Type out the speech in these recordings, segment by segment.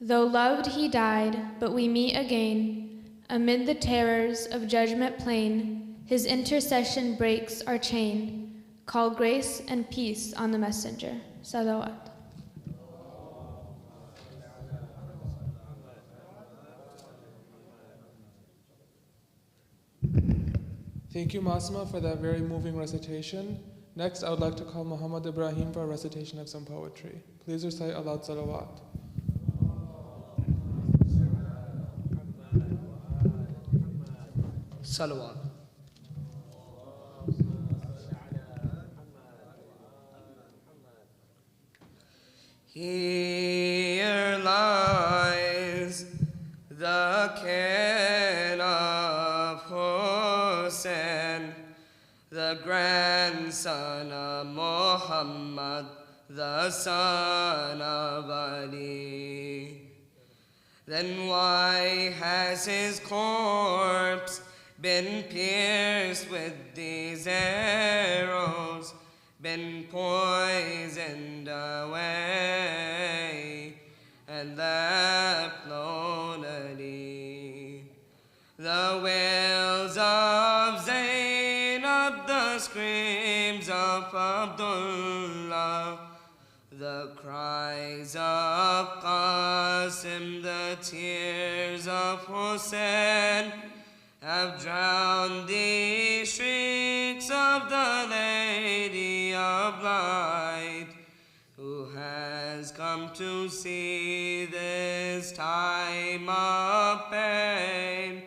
Though loved he died, but we meet again. Amid the terrors of judgment plain, his intercession breaks our chain. Call grace and peace on the messenger. Salawat. Thank you, Masma, for that very moving recitation. Next, I would like to call Muhammad Ibrahim for a recitation of some poetry. Please recite aloud salawat. Salawat. Here lies the king of Hussein, the grandson of Muhammad, the son of Ali. Then why has his corpse been pierced with these arrows, been poisoned away, and left lonely? The wails of Zainab, the screams of Abdullah, the cries of Qasim, the tears of Hussein, have drowned the shrieks of the Lady of Light, who has come to see this time of pain.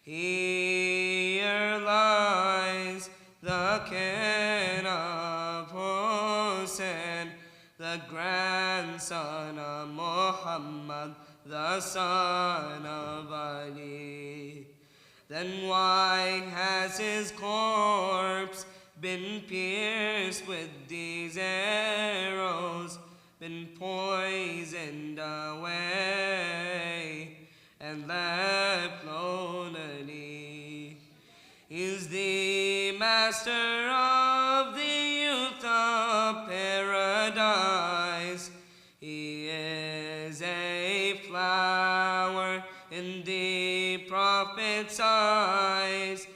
Here lies the king of Hussein, the grandson of Muhammad, the son of Ali. Then why has his corpse been pierced with these arrows, been poisoned away, and left lonely? Is the master of the youth of paradise. He is a flower in the prophet's eyes.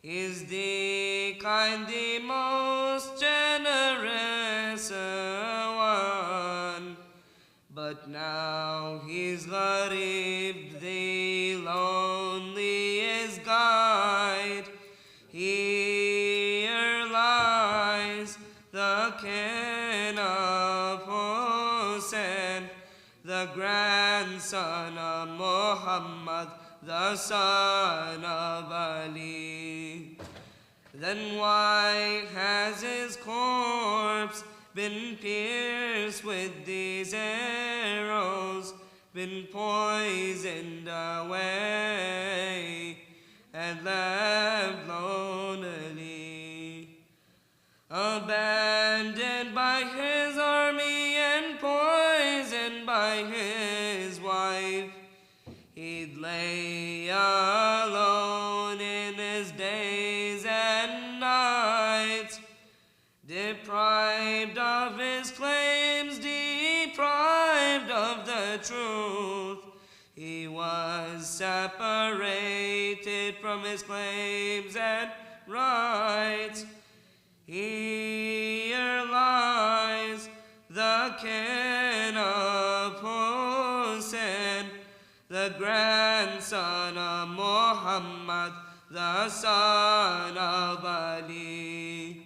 Is the kind, the most generous one. But now he's gharib, the loneliest guide. Here lies the king of Hussein, the grandson of Muhammad, the son of Ali. Then why has his corpse been pierced with these arrows, been poisoned away, and left lonely? Abandoned by his army and poisoned by his wife, he'd lay alone in his days and nights, deprived of his claims, deprived of the truth. He was separated from his claims and rights. Here lies the king of Hussein, the grandson of Muhammad, the son of Ali.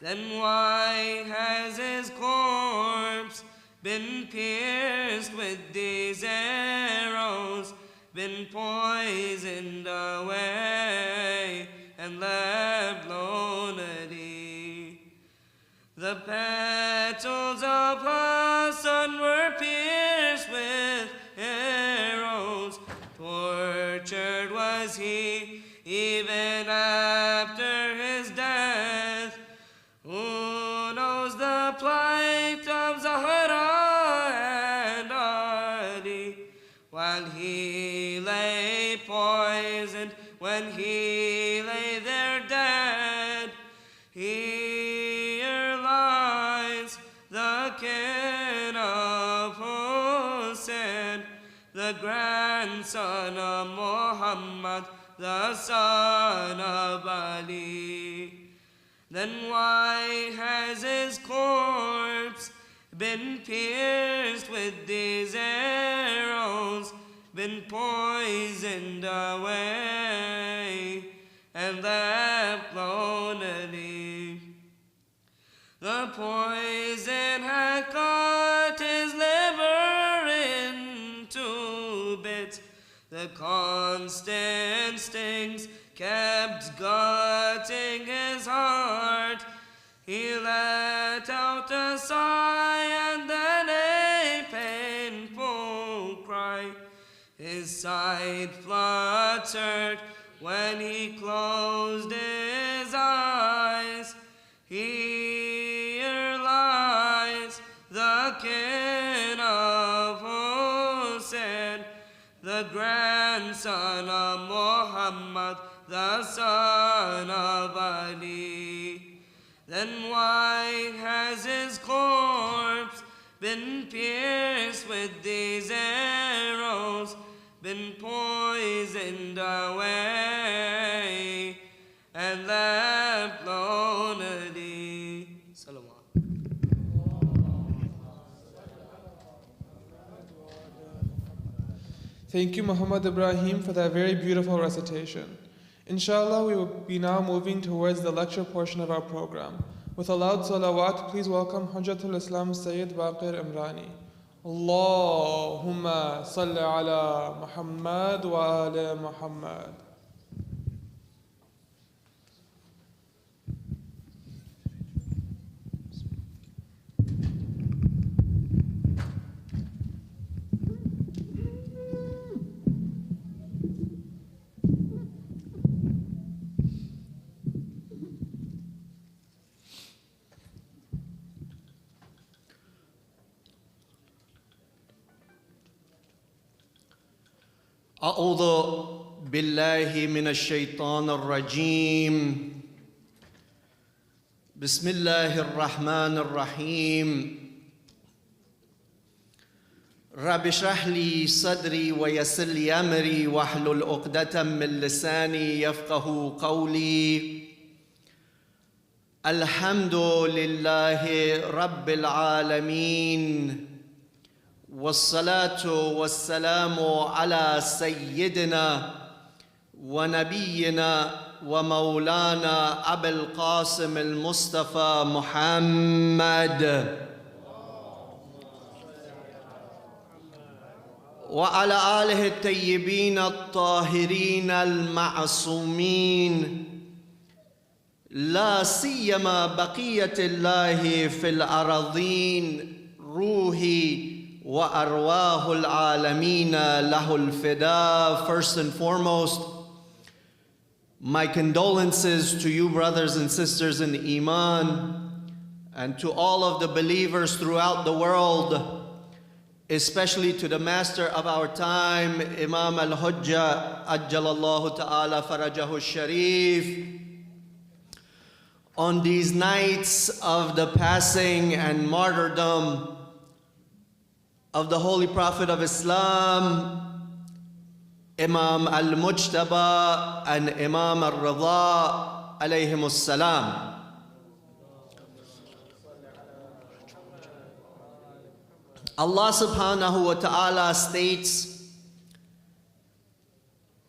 Then why has his corpse been pierced with these arrows, been poisoned away, and left lonely? The petals of Hassan were pierced with arrows. Tortured was he even after his death. Who knows the plight of Zahra and Ali, while he lay poisoned, when he lay there dead? Here lies the king of Hussein, the grandson of Muhammad, the son of Ali. Then why has his corpse been pierced with these arrows, been poisoned away, and left lonely? The poison had cut his liver into bits. The constant stings kept gutting his heart. He let out a sigh and then a painful cry. His side fluttered when he closed his eyes. Here lies the kin of Hussein, the grandson of Muhammad, the son of Ali. Then why has his corpse been pierced with these arrows, been poisoned away, and left lonely? Salawat. Thank you, Muhammad Ibrahim, for that very beautiful recitation. Inshallah, we will be now moving towards the lecture portion of our program. With a loud salawat, please welcome Hujjatul Islam Sayyid Baqir Imrani. Allahumma salli ala Muhammad wa ala Muhammad. أعوذ بالله من الشيطان الرجيم بسم الله الرحمن الرحيم رب اشرح لي صدري ويسر لي أمري واحلل عقدة من لساني يفقه قولي الحمد لله رب العالمين والصلاة والسلام على سيدنا ونبينا ومولانا أبي القاسم المصطفى محمد وعلى آله الطيبين الطاهرين المعصومين لا سيما بقية الله في الأراضين روحي وأرواح العالمين له الفداء. First and foremost, my condolences to you brothers and sisters in Iman and to all of the believers throughout the world, especially to the master of our time, Imam al-Hujjah Ajjalallahu Ta'ala Farajahu Sharif, on these nights of the passing and martyrdom of the Holy Prophet of Islam, Imam al-Mujtaba and Imam al-Rida alayhimus salam. Allah subhanahu wa ta'ala states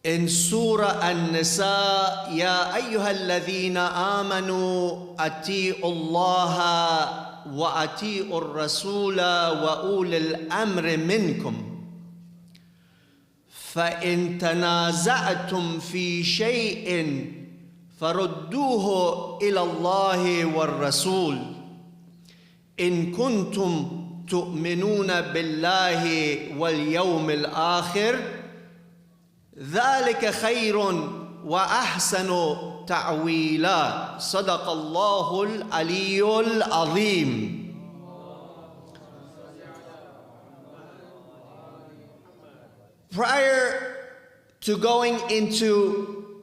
in Surah An-Nisa, Ya ayyuhalladhina amanu ati'u Allah وَأَطِيعُوا الرَّسُولَ وَأُولِي الْأَمْرِ مِنْكُمْ فَإِنْ تَنَازَعْتُمْ فِي شَيْءٍ فَرُدُّوهُ إِلَى اللَّهِ وَالرَّسُولِ إِن كُنتُمْ تُؤْمِنُونَ بِاللَّهِ وَالْيَوْمِ الْآخِرِ ذَلِكَ خَيْرٌ وَأَحْسَنُ تعويلا صدق الله العلي العظيم. Prior to going into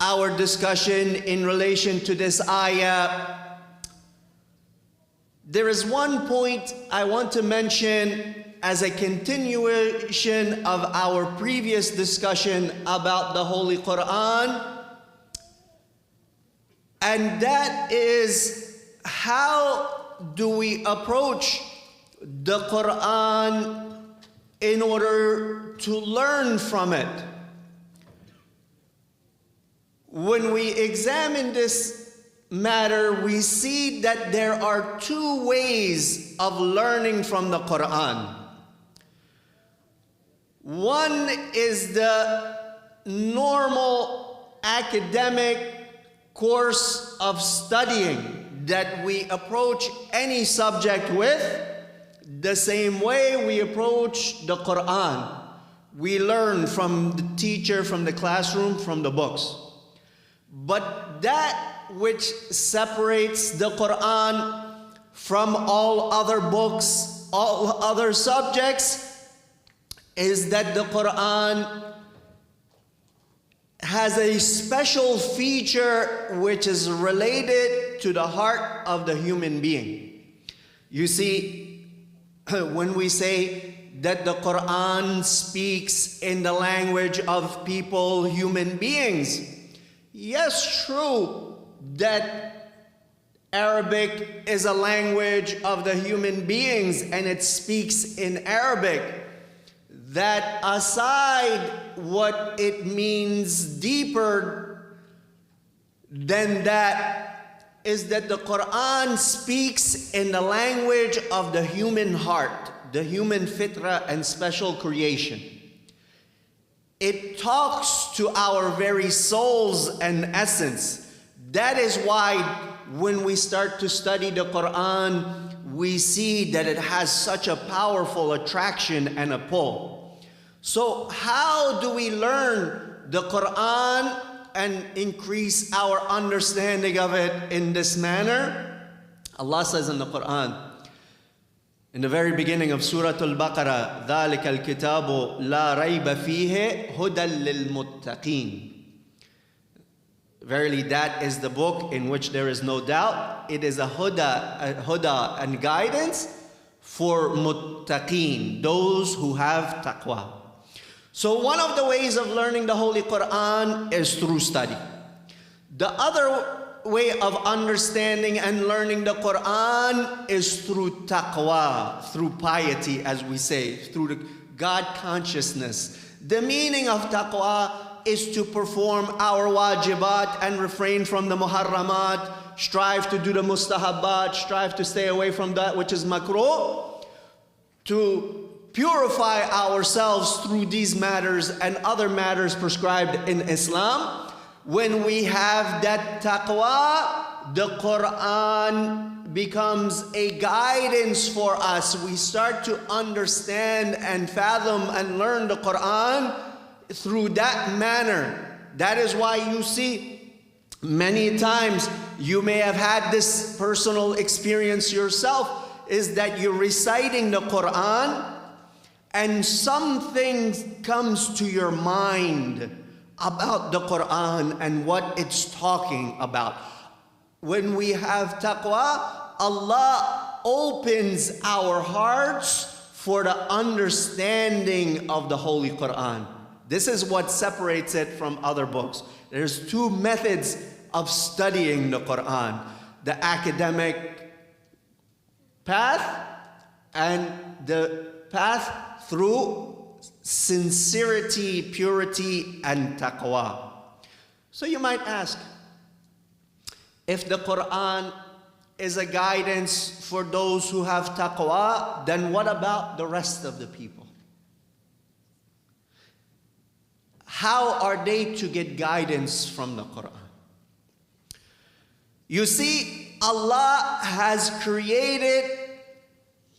our discussion in relation to this ayah, there is one point I want to mention as a continuation of our previous discussion about the Holy Quran, and that is, how do we approach the Quran in order to learn from it? When we examine this matter, we see that there are two ways of learning from the Quran. One is the normal academic course of studying that we approach any subject with, the same way we approach the Quran. We learn from the teacher, from the classroom, from the books. But that which separates the Quran from all other books, all other subjects, is that the Quran has a special feature which is related to the heart of the human being. You see, when we say that the Quran speaks in the language of people, human beings, yes, true that Arabic is a language of the human beings and it speaks in Arabic. That aside, what it means deeper than that is that the Quran speaks in the language of the human heart, the human fitrah and special creation. It talks to our very souls and essence. That is why when we start to study the Quran, we see that it has such a powerful attraction and a pull. So how do we learn the Quran and increase our understanding of it in this manner? Allah says in the Quran, in the very beginning of Surah Al-Baqarah, ذَلِكَ الْكِتَابُ لَا رَيْبَ فِيهِ هُدًى لِلْمُتَّقِينَ. Verily, that is the book in which there is no doubt. It is a huda and guidance for muttaqeen, those who have taqwa. So one of the ways of learning the Holy Quran is through study. The other way of understanding and learning the Quran is through taqwa, through piety, as we say, through the God consciousness. The meaning of taqwa is to perform our wajibat and refrain from the muharramat, strive to do the mustahabbat, strive to stay away from that which is makruh, to purify ourselves through these matters and other matters prescribed in Islam. When we have that taqwa, the Quran becomes a guidance for us. We start to understand and fathom and learn the Quran through that manner. That is why you see many times, you may have had this personal experience yourself, is that you're reciting the Quran and something comes to your mind about the Quran and what it's talking about. When we have taqwa, Allah opens our hearts for the understanding of the Holy Quran. This is what separates it from other books. There's two methods of studying the Quran: the academic path and the path through sincerity, purity, and taqwa. So you might ask, if the Quran is a guidance for those who have taqwa, then what about the rest of the people? How are they to get guidance from the Quran? You see, Allah has created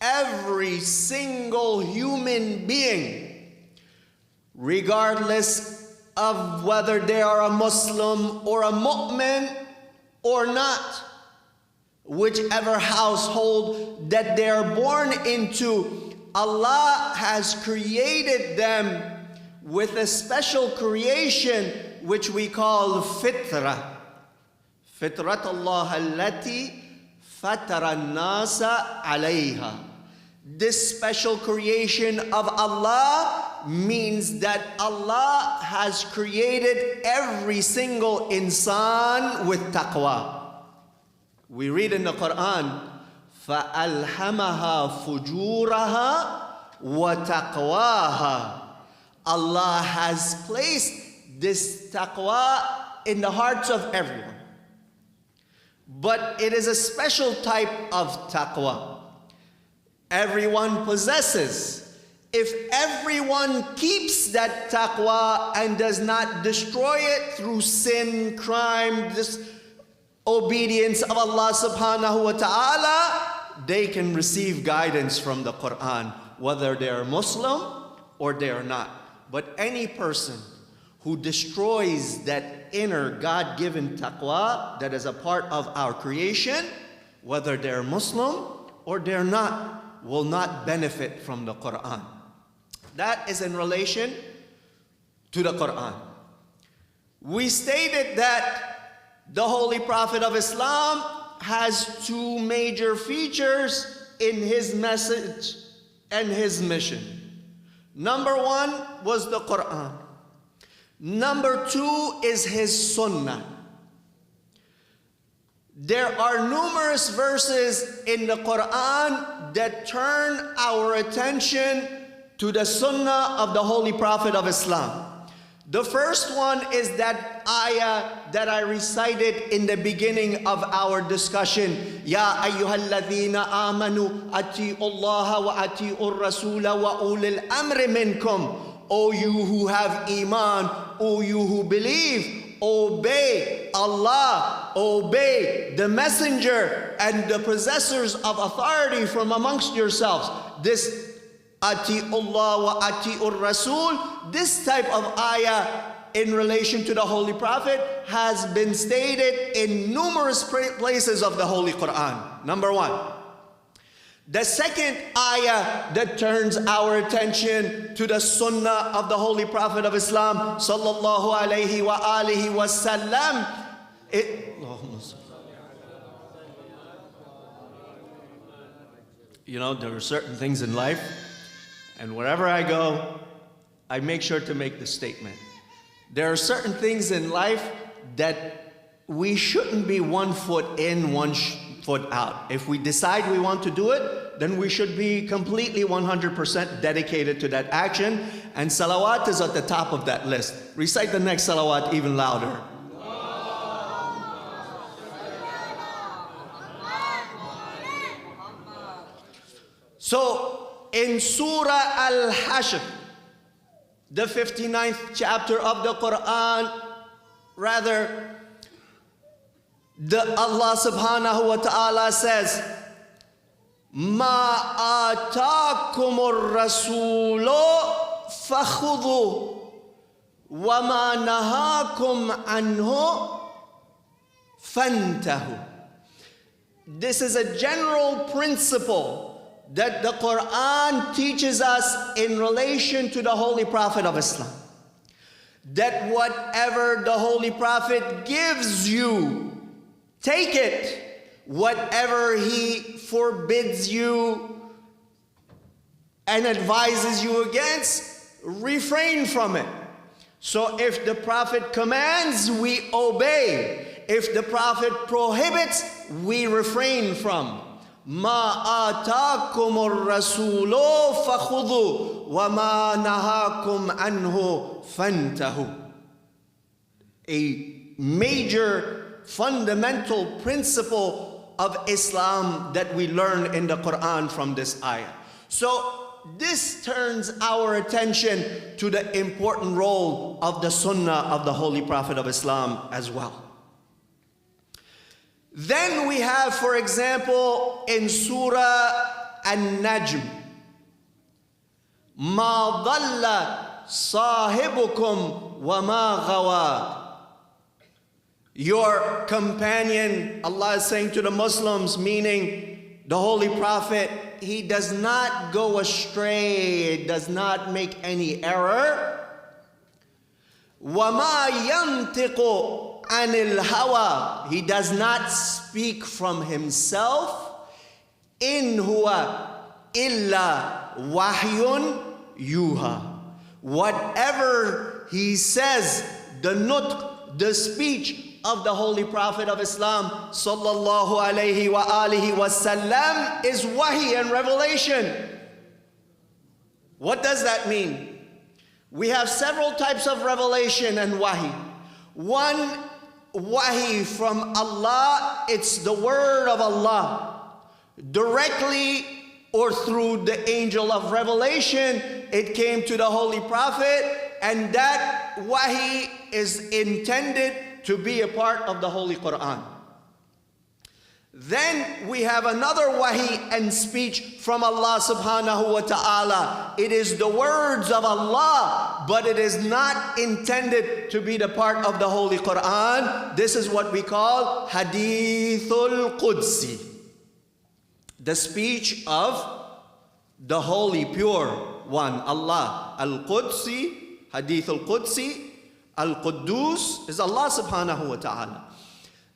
every single human being, regardless of whether they are a Muslim or a mu'min or not. Whichever household that they are born into, Allah has created them with a special creation which we call fitrah. Fitrat Allah allati fatara an-nasa alayha. This special creation of Allah means that Allah has created every single insan with taqwa. We read in the Quran, فَأَلْهَمَهَا فُجُورَهَا وَتَقْوَاهَا. Allah has placed this taqwa in the hearts of everyone. But it is a special type of taqwa. Everyone possesses. If everyone keeps that taqwa and does not destroy it through sin, crime, disobedience of Allah subhanahu wa ta'ala, they can receive guidance from the Quran, whether they are Muslim or they are not. But any person who destroys that inner God-given taqwa that is a part of our creation, whether they're Muslim or they're not, will not benefit from the Quran. That is in relation to the Quran. We stated that the Holy Prophet of Islam has two major features in his message and his mission. Number one was the Quran. Number two is his Sunnah. There are numerous verses in the Quran that turn our attention to the Sunnah of the Holy Prophet of Islam. The first one is that ayah that I recited in the beginning of our discussion. Ya ayyuhalladhina amanu ati'u Allah wa ati'u rasula wa ulil amri minkum. O you who have iman, O you who believe, obey Allah, obey the messenger and the possessors of authority from amongst yourselves. This Ati'ullah wa ati'ur Rasul, this type of ayah in relation to the Holy Prophet has been stated in numerous places of the Holy Quran. Number one. The second ayah that turns our attention to the Sunnah of the Holy Prophet of Islam sallallahu alayhi wa alihi wa sallam, you know, there are certain things in life, and wherever I go, I make sure to make the statement. There are certain things in life that we shouldn't be 1 foot in, 1 foot out. If we decide we want to do it, then we should be completely 100% dedicated to that action. And salawat is at the top of that list. Recite the next salawat even louder. So, in Surah Al-Hashr, the 59th chapter of the Quran, Allah subhanahu wa ta'ala says, Ma ataakumur rasulu fakhudhu wa ma nahakum anhu fantahu. This is a general principle that the Quran teaches us in relation to the Holy Prophet of Islam. That whatever the Holy Prophet gives you, take it. Whatever he forbids you and advises you against, refrain from it. So if the Prophet commands, we obey. If the Prophet prohibits, we refrain from. Ma ataakumur rasulu fakhudhu wa ma nahakum anhu fantahu. A major fundamental principle of Islam that we learn in the Quran from this ayah. So this turns our attention to the important role of the Sunnah of the Holy Prophet of Islam as well. Then we have, for example, in Surah An-Najm, Ma dhalla sahibukum wa ma ghawa. Your companion, Allah is saying to the Muslims, meaning the Holy Prophet, he does not go astray, does not make any error. وَمَا يَنْتِقُ عَنِ الْهَوَى. He does not speak from himself. إِنْ هُوَ illa wahyun yuha. Whatever he says, the nutq, the speech of the Holy Prophet of Islam sallallahu alayhi wa alihi wasallam is wahi and revelation. What does that mean? We have several types of revelation and wahi. One, wahi from Allah, it's the word of Allah. Directly or through the angel of revelation, it came to the Holy Prophet, and that wahi is intended to be a part of the Holy Quran. Then we have another wahi and speech from Allah subhanahu wa ta'ala. It is the words of Allah, but it is not intended to be the part of the Holy Quran. This is what we call Hadithul Qudsi, the speech of the Holy Pure One, Allah. Al-Qudsi, Hadithul Qudsi, Al-Quddus is Allah subhanahu wa ta'ala.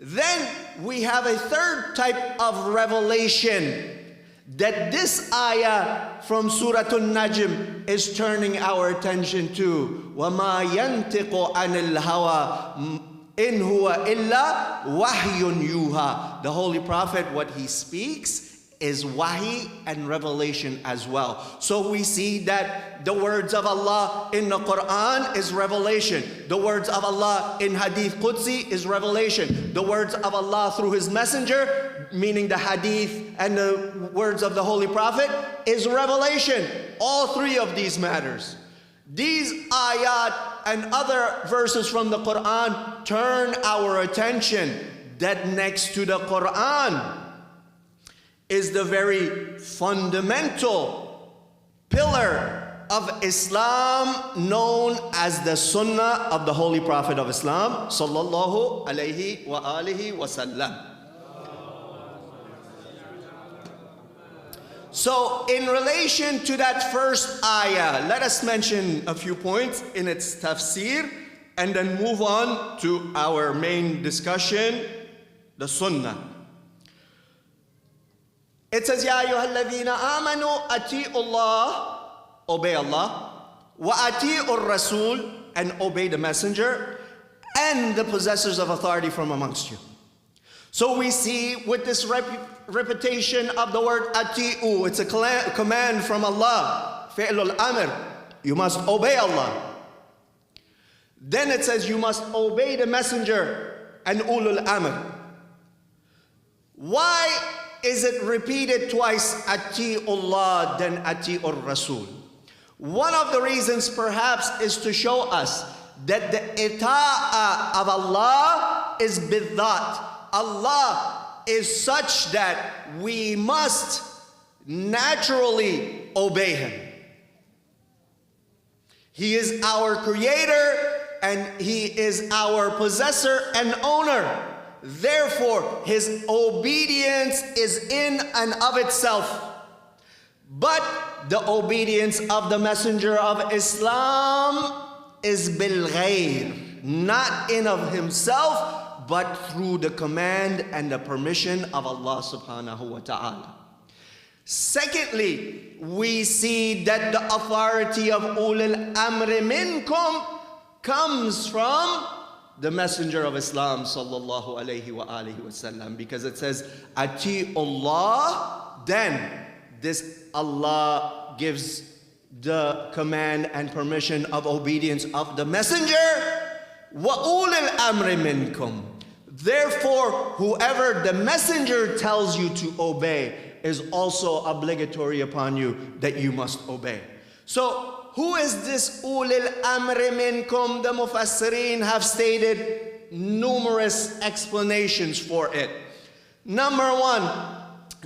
Then we have a third type of revelation that this ayah from Surah An-Najm is turning our attention to. وَمَا يَنْتِقُ عَنِ الْهَوَىٰ إِنْ هُوَ إِلَّا وَحْيٌ يُوحَىٰ. The Holy Prophet, what he speaks is wahi and revelation as well. So we see that the words of Allah in the Quran is revelation. The words of Allah in Hadith Qudsi is revelation. The words of Allah through His Messenger, meaning the Hadith and the words of the Holy Prophet, is revelation. All three of these matters. These ayat and other verses from the Quran turn our attention that next to the Quran is the very fundamental pillar of Islam known as the Sunnah of the Holy Prophet of Islam sallallahu alayhi wa alihi wa sallam. So in relation to that first ayah, let us mention a few points in its tafsir and then move on to our main discussion, the Sunnah. It says, Ya ayyuhalladhina amanu ati'u Allah, obey Allah, wa ati'u Rasul, and obey the messenger, and the possessors of authority from amongst you. So we see with this repetition of the word ati'u, it's a command from Allah, fi'lul amr, you must obey Allah. Then it says you must obey the messenger and ulul amr. Why is it repeated twice, Ati'ullah, then Ati'ur Rasul? One of the reasons perhaps is to show us that the ita'ah of Allah is bidhat. Allah is such that we must naturally obey Him. He is our creator and He is our possessor and owner. Therefore, His obedience is in and of itself. But the obedience of the Messenger of Islam is bil ghayr, not in of himself, but through the command and the permission of Allah subhanahu wa ta'ala. Secondly, we see that the authority of ulul amri minkum comes from the Messenger of Islam sallallahu alayhi wa alihi wasallam, because it says Ati'ullah, then this Allah gives the command and permission of obedience of the Messenger, wa ulul amri minkum. Therefore, whoever the Messenger tells you to obey is also obligatory upon you that you must obey. So who is this ulil amri minkum? The mufassirin have stated numerous explanations for it. Number one,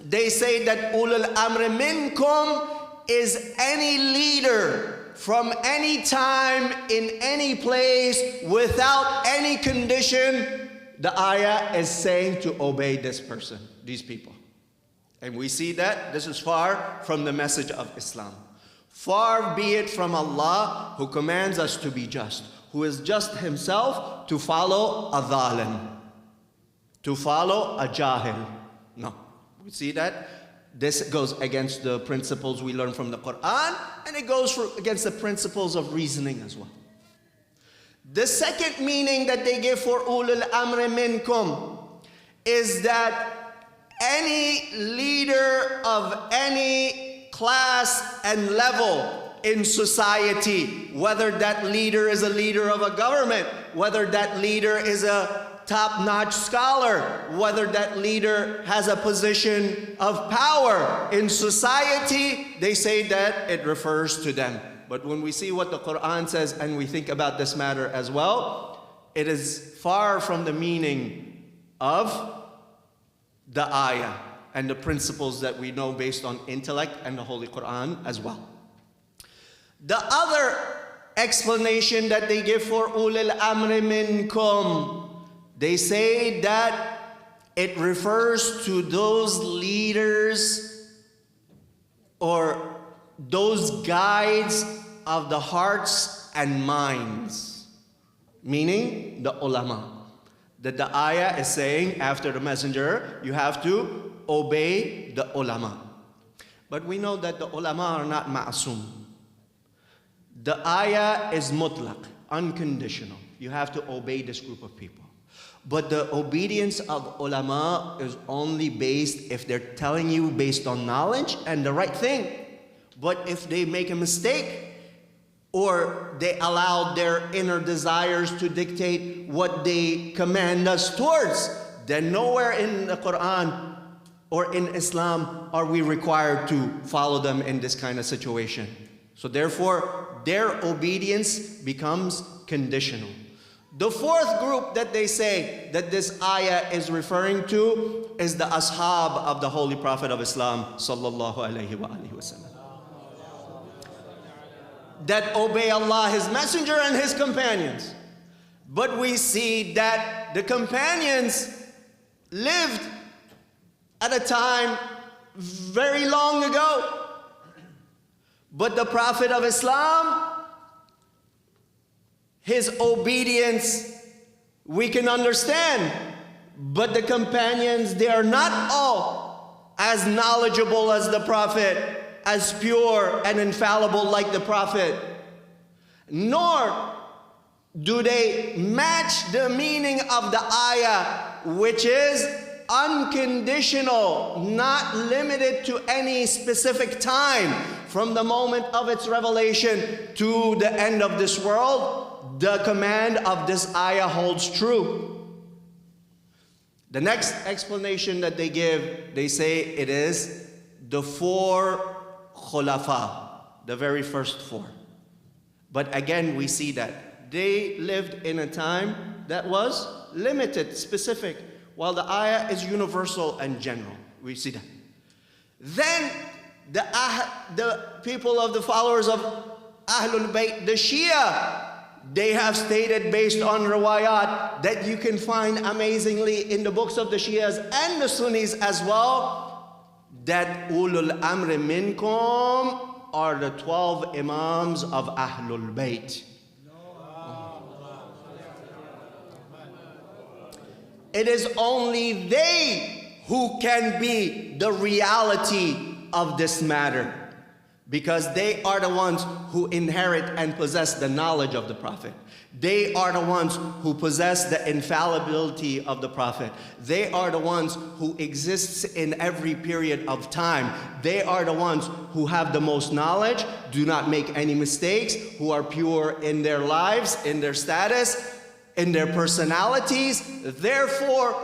they say that ulul amri minkum is any leader from any time, in any place, without any condition. The ayah is saying to obey this person, these people. And we see that this is far from the message of Islam. Far be it from Allah, who commands us to be just, who is just himself, to follow a dhalim, to follow a jahil. No. We see that this goes against the principles we learn from the Quran, and it goes against the principles of reasoning as well. The second meaning that they give for ulul amri minkum is that any leader of any class and level in society, whether that leader is a leader of a government, whether that leader is a top-notch scholar, whether that leader has a position of power in society, they say that it refers to them. But when we see what the Quran says and we think about this matter as well, it is far from the meaning of the ayah and the principles that we know based on intellect and the Holy Quran as well. The other explanation that they give for ulul amri minkum, they say that it refers to those leaders or those guides of the hearts and minds, meaning the ulama. That the ayah is saying after the messenger, you have to obey the ulama. But we know that the ulama are not ma'asum. The ayah is mutlaq, unconditional. You have to obey this group of people. But the obedience of ulama is only based if they're telling you based on knowledge and the right thing. But if they make a mistake or they allow their inner desires to dictate what they command us towards, then nowhere in the Quran or in Islam are we required to follow them in this kind of situation. So therefore, their obedience becomes conditional. The fourth group that they say that this ayah is referring to is the ashab of the Holy Prophet of Islam, sallallahu alaihi wasallam, that obey Allah, His Messenger, and His companions. But we see that the companions lived at a time very long ago. But the Prophet of Islam, his obedience, we can understand. But the companions, they are not all as knowledgeable as the Prophet, as pure and infallible like the Prophet. Nor do they match the meaning of the ayah, which is unconditional, not limited to any specific time. From the moment of its revelation to the end of this world, the command of this ayah holds true. The next explanation that they give, they say it is the four khulafa, the very first four. But again, we see that they lived in a time that was limited, specific, while the ayah is universal and general. We see that. Then the people of the followers of Ahlul Bayt, the Shia, they have stated based on riwayat that you can find amazingly in the books of the Shias and the Sunnis as well, that ulul amri minkum are the 12 imams of Ahlul Bayt. It is only they who can be the reality of this matter, because they are the ones who inherit and possess the knowledge of the Prophet. They are the ones who possess the infallibility of the Prophet. They are the ones who exist in every period of time. They are the ones who have the most knowledge, do not make any mistakes, who are pure in their lives, in their status, in their personalities. Therefore,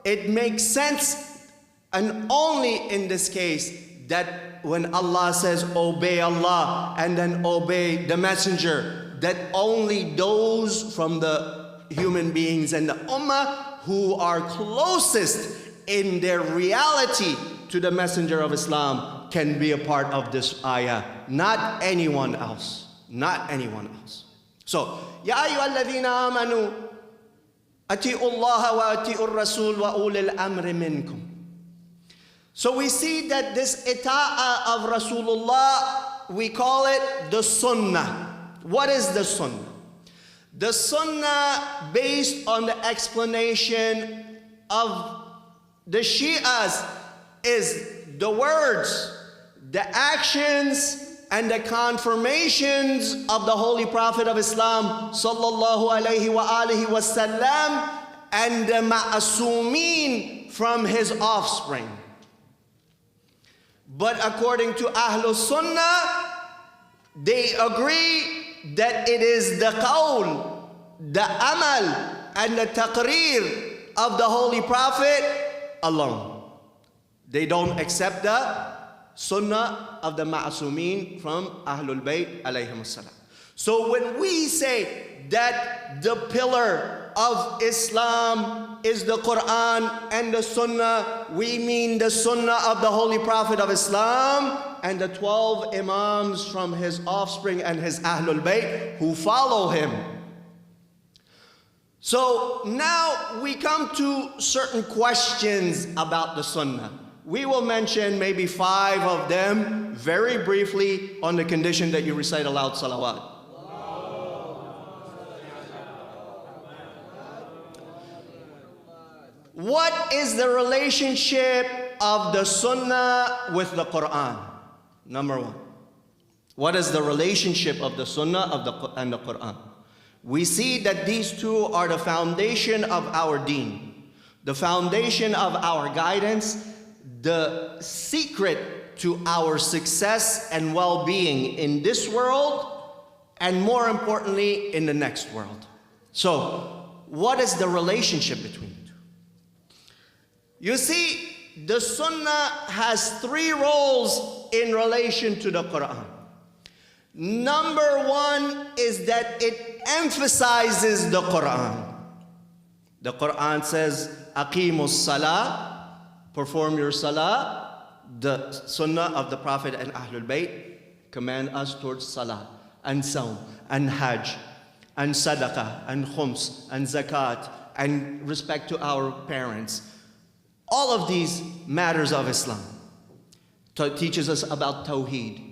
it makes sense, and only in this case, that when Allah says obey Allah and then obey the messenger, that only those from the human beings and the ummah who are closest in their reality to the messenger of Islam can be a part of this ayah, not anyone else, not anyone else. So, Ya ayyuhalladhina amanu ati'u Allah wa ati'u ar-rasul wa ulil amri minkum. So we see that this ita'ah of Rasulullah, we call it the Sunnah. What is the Sunnah? The Sunnah, based on the explanation of the Shias, is the words, the actions, and the confirmations of the Holy Prophet of Islam sallallahu alaihi wasallam and the ma'asumeen from his offspring. But according to Ahlul Sunnah, they agree that it is the qawl, the amal, and the taqreer of the Holy Prophet alone. They don't accept the Sunnah of the Ma'asumeen from Ahlul Bayt alayhim salam. So when we say that the pillar of Islam is the Quran and the Sunnah, we mean the Sunnah of the Holy Prophet of Islam and the 12 Imams from his offspring and his Ahlul Bayt who follow him. So now we come to certain questions about the Sunnah. We will mention maybe 5 of them very briefly on the condition that you recite aloud salawat. What is the relationship of the Sunnah with the Quran? Number 1. What is the relationship of the Sunnah and the Quran? We see that these two are the foundation of our deen, the foundation of our guidance, the secret to our success and well-being in this world, and more importantly, in the next world. So, what is the relationship between the two? You see, the Sunnah has 3 roles in relation to the Quran. Number 1 is that it emphasizes the Quran. The Quran says, Aqimus Salah, perform your Salah. The Sunnah of the Prophet and Ahlul Bayt command us towards Salah, and Sawm, and Hajj, and Sadaqah, and Khums, and Zakat, and respect to our parents. All of these matters of Islam. Teaches us about Tawheed.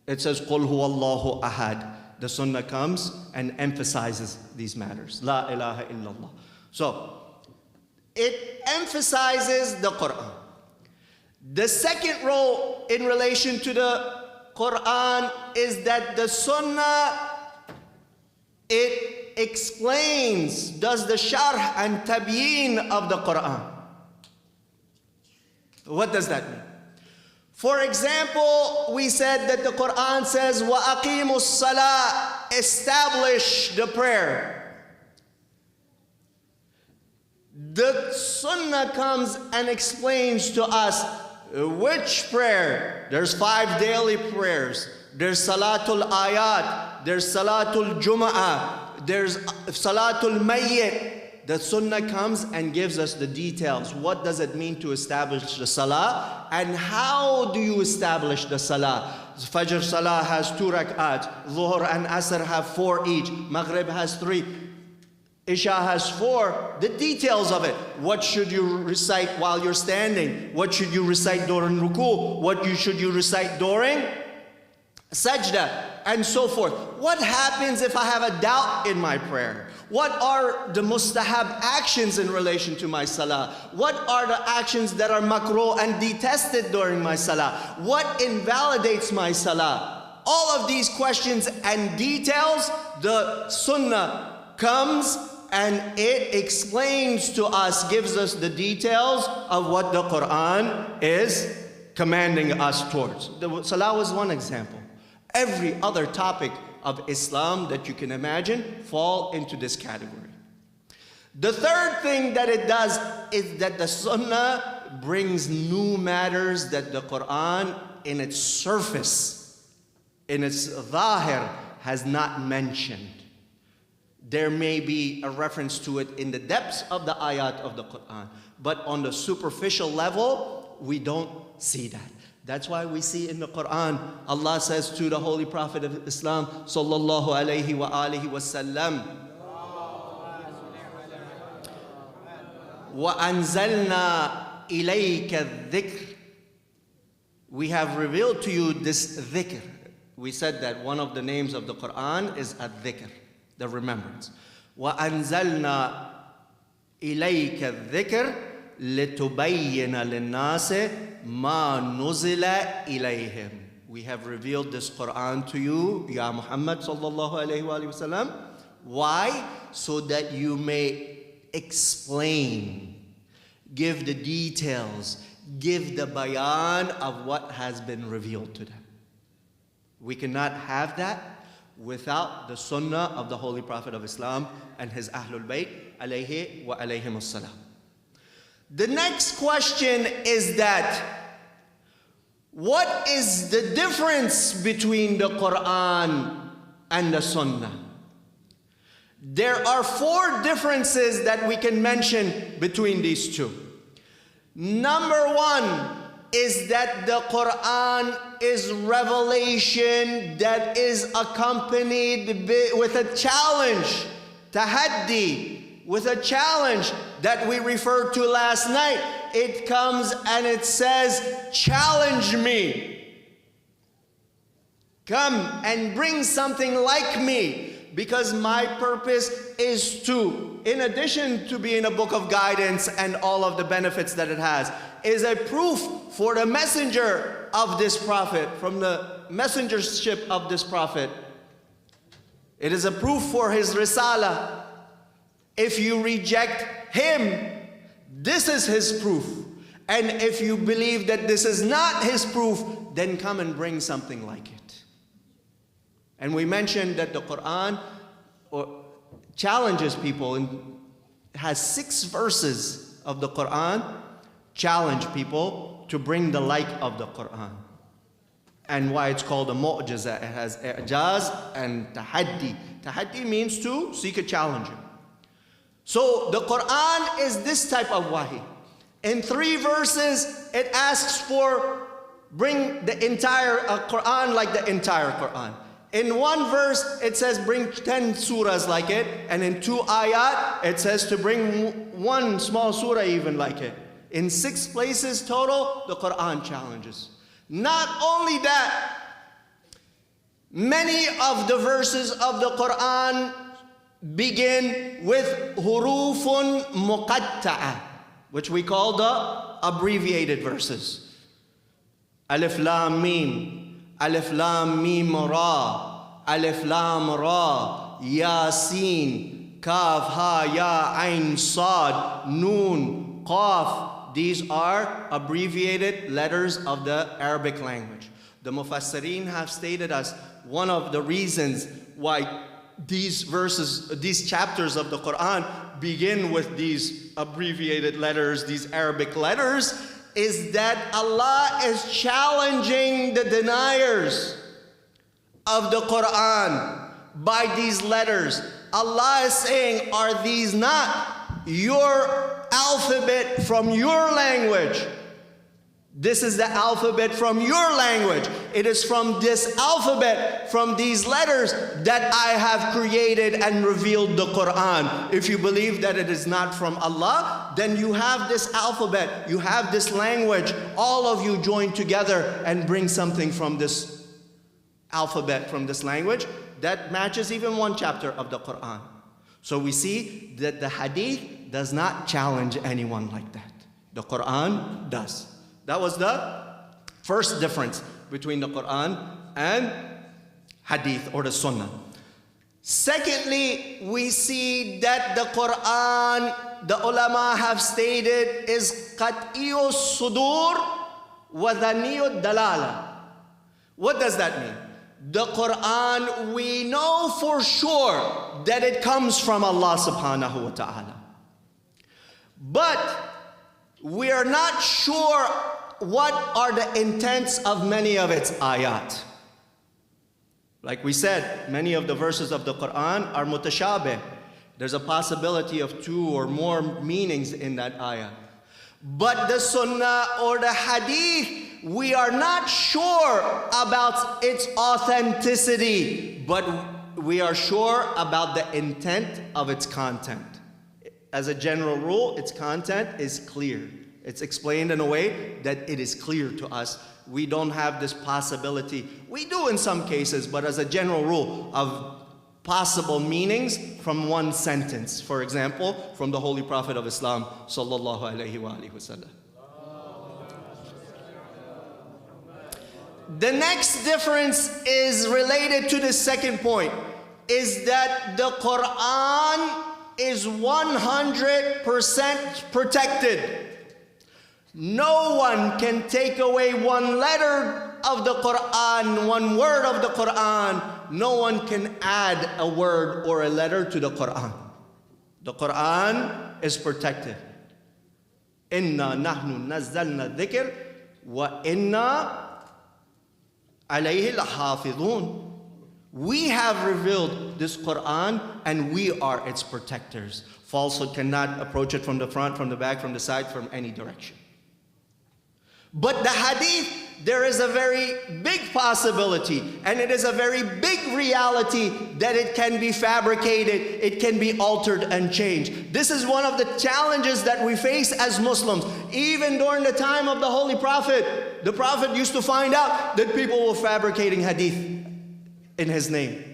It says, Qul huwallahu ahad. The Sunnah comes and emphasizes these matters. La ilaha illallah. So, it emphasizes the Quran. The second role in relation to the Quran is that the Sunnah, it explains, does the sharh and tabyin of the Quran. What does that mean? For example, we said that the Quran says, وَأَقِيمُوا الصَّلَاةِ, establish the prayer. The Sunnah comes and explains to us which prayer. There's 5 daily prayers. There's Salatul Ayat, there's Salatul Jum'ah, there's Salatul Mayyit. The Sunnah comes and gives us the details. What does it mean to establish the Salah? And how do you establish the Salah? Fajr Salah has 2 rak'at. Dhuhr and Asr have 4 each. Maghrib has 3. Isha has 4. The details of it. What should you recite while you're standing? What should you recite during ruku? What should you recite during sajda? And so forth. What happens if I have a doubt in my prayer? What are the mustahab actions in relation to my salah? What are the actions that are makruh and detested during my salah? What invalidates my salah? All of these questions and details, the Sunnah comes and it explains to us, gives us the details of what the Quran is commanding us towards. The salah was one example. Every other topic of Islam that you can imagine fall into this category. The third thing that it does is that the Sunnah brings new matters that the Quran in its surface, in its zahir, has not mentioned. There may be a reference to it in the depths of the ayat of the Quran, but on the superficial level, we don't see that. That's why we see in the Quran, Allah says to the Holy Prophet of Islam, sallallahu alayhi wa alihi wa sallam, وَأَنزَلْنَا إِلَيْكَ الذِّكْرِ. We have revealed to you this dhikr. We said that one of the names of the Quran is al-dhikr, the remembrance. وَأَنزَلْنَا إِلَيْكَ الذِّكْرِ لِتُبَيِّنَ لِلنَّاسِ مَا نُزِلَ إِلَيْهِمْ. We have revealed this Quran to you, Ya Muhammad sallallahu alayhi wa sallam. Why? So that you may explain, give the details, give the bayan of what has been revealed to them. We cannot have that without the sunnah of the Holy Prophet of Islam and his Ahlul Bayt alayhi wa alayhim as-salam. The next question is that what is the difference between the Quran and the Sunnah? There are 4 differences that we can mention between these two. Number 1 is that the Quran is revelation that is accompanied with a challenge, tahaddi, with a challenge that we referred to last night. It comes and it says, challenge me. Come and bring something like me, because my purpose is to, in addition to being a book of guidance and all of the benefits that it has, is a proof for the messenger of this prophet, from the messengership of this prophet. It is a proof for his risala. If you reject him, this is his proof. And if you believe that this is not his proof, then come and bring something like it. And we mentioned that the Quran challenges people, and has 6 verses of the Quran challenge people to bring the like of the Quran. And why it's called a mu'jiza. It has i'jaz and tahaddi. Tahaddi means to seek a challenge. So the Quran is this type of wahi. In 3 verses, it asks for bring the entire Quran like the entire Quran. In 1 verse, it says bring 10 surahs like it. And in 2 ayat, it says to bring 1 small surah even like it. In 6 places total, the Quran challenges. Not only that, many of the verses of the Quran begin with hurufun muqatta'a, which we call the abbreviated verses. Alif Lam Mim, Alif Lam Mim Ra, Alif Lam Ra, Yasin, Kaf Ha Ya Ain Sad, Nun, Qaf. These are abbreviated letters of the Arabic language. The Mufassirin have stated as one of the reasons why these verses, these chapters of the Quran begin with these abbreviated letters, these Arabic letters, is that Allah is challenging the deniers of the Quran by these letters. Allah is saying, are these not your alphabet from your language? This is the alphabet from your language. It is from this alphabet, from these letters, that I have created and revealed the Quran. If you believe that it is not from Allah, then you have this alphabet, you have this language, all of you join together and bring something from this alphabet, from this language, that matches even 1 chapter of the Quran. So we see that the hadith does not challenge anyone like that. The Quran does. That was the first difference between the Quran and hadith or the Sunnah. Secondly, we see that the Quran, the ulama have stated, is qat'iyu sudur wa dhaniyu dalala. What does that mean? The Quran, we know for sure that it comes from Allah subhanahu wa ta'ala. But we are not sure what are the intents of many of its ayat. Like we said, many of the verses of the Quran are mutashabih. There's a possibility of 2 or more meanings in that ayah. But the Sunnah or the Hadith, we are not sure about its authenticity, but we are sure about the intent of its content. As a general rule, its content is clear. It's explained in a way that it is clear to us. We don't have this possibility. We do in some cases, but as a general rule of possible meanings from one sentence. For example, from the Holy Prophet of Islam, sallallahu alaihi wasallam. The next difference is related to the second point, is that the Quran is 100% protected. No one can take away one letter of the Quran, one word of the Quran. No one can add a word or a letter to the Quran. The Quran is protected. Inna nahnu nazzalna dhikr wa inna alayhi lahafidhun. We have revealed this Quran and we are its protectors. Falsehood cannot approach it from the front, from the back, from the side, from any direction. But the hadith, there is a very big possibility, and it is a very big reality that it can be fabricated, it can be altered and changed. This is one of the challenges that we face as Muslims. Even during the time of the Holy Prophet, the Prophet used to find out that people were fabricating hadith in his name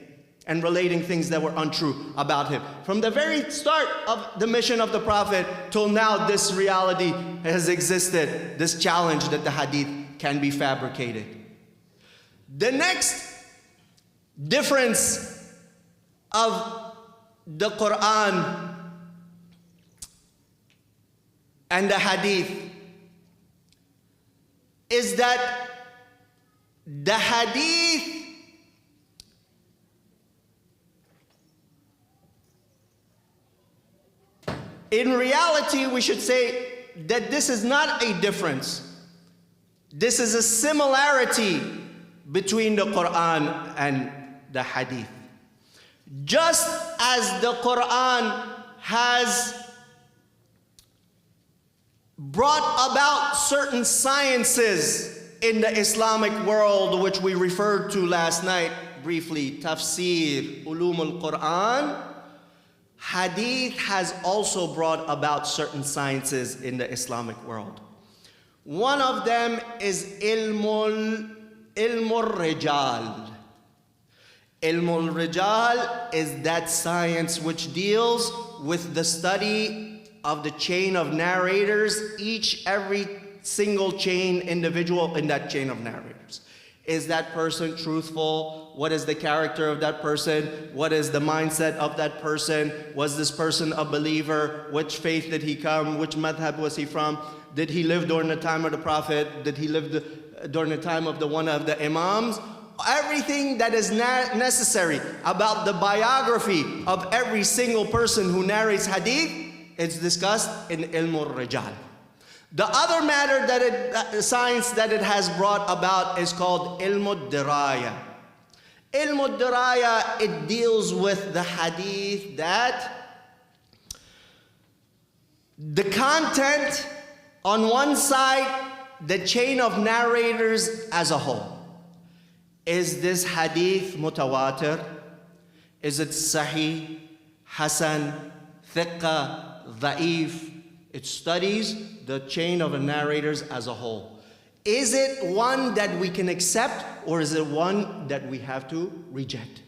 and relating things that were untrue about him. From the very start of the mission of the Prophet till now, this reality has existed, this challenge that the hadith can be fabricated. The next difference of the Quran and the hadith is that the hadith in reality, we should say that this is not a difference. This is a similarity between the Quran and the Hadith. Just as the Quran has brought about certain sciences in the Islamic world, which we referred to last night briefly, tafsir, ulum al-Quran, Hadith has also brought about certain sciences in the Islamic world. One of them is ilmul rijal. Ilmul rijal is that science which deals with the study of the chain of narrators, every single individual in that chain of narrators. Is that person truthful? What is the character of that person? What is the mindset of that person? Was this person a believer? Which faith did he come? Which madhab was he from? Did he live during the time of the Prophet? Did he live during the time of one of the Imams? Everything that is necessary about the biography of every single person who narrates hadith is discussed in Ilmul Rijal. The other matter science that it has brought about is called Ilmul Diraya. Ilmul Diraya, it deals with the hadith that the content on one side, the chain of narrators as a whole. Is this hadith mutawatir? Is it sahih, hasan, thiqqa, da'if? It studies the chain of the narrators as a whole. Is it one that we can accept, or is it one that we have to reject?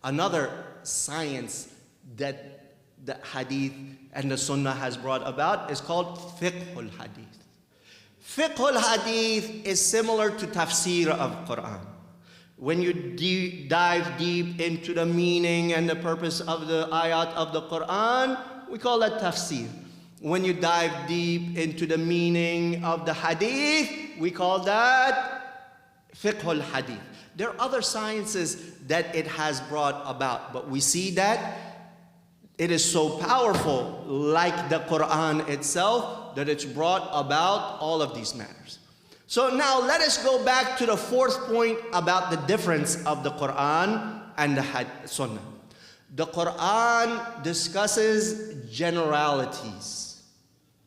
Another science that the hadith and the sunnah has brought about is called fiqhul hadith. Fiqhul hadith is similar to tafsir of Quran. When you dive deep into the meaning and the purpose of the ayat of the Quran, we call that tafsir. When you dive deep into the meaning of the hadith, we call that fiqhul hadith. There are other sciences that it has brought about, but we see that it is so powerful, like the Quran itself, that it's brought about all of these matters. So now let us go back to the fourth point about the difference of the Quran and the Sunnah. The Quran discusses generalities,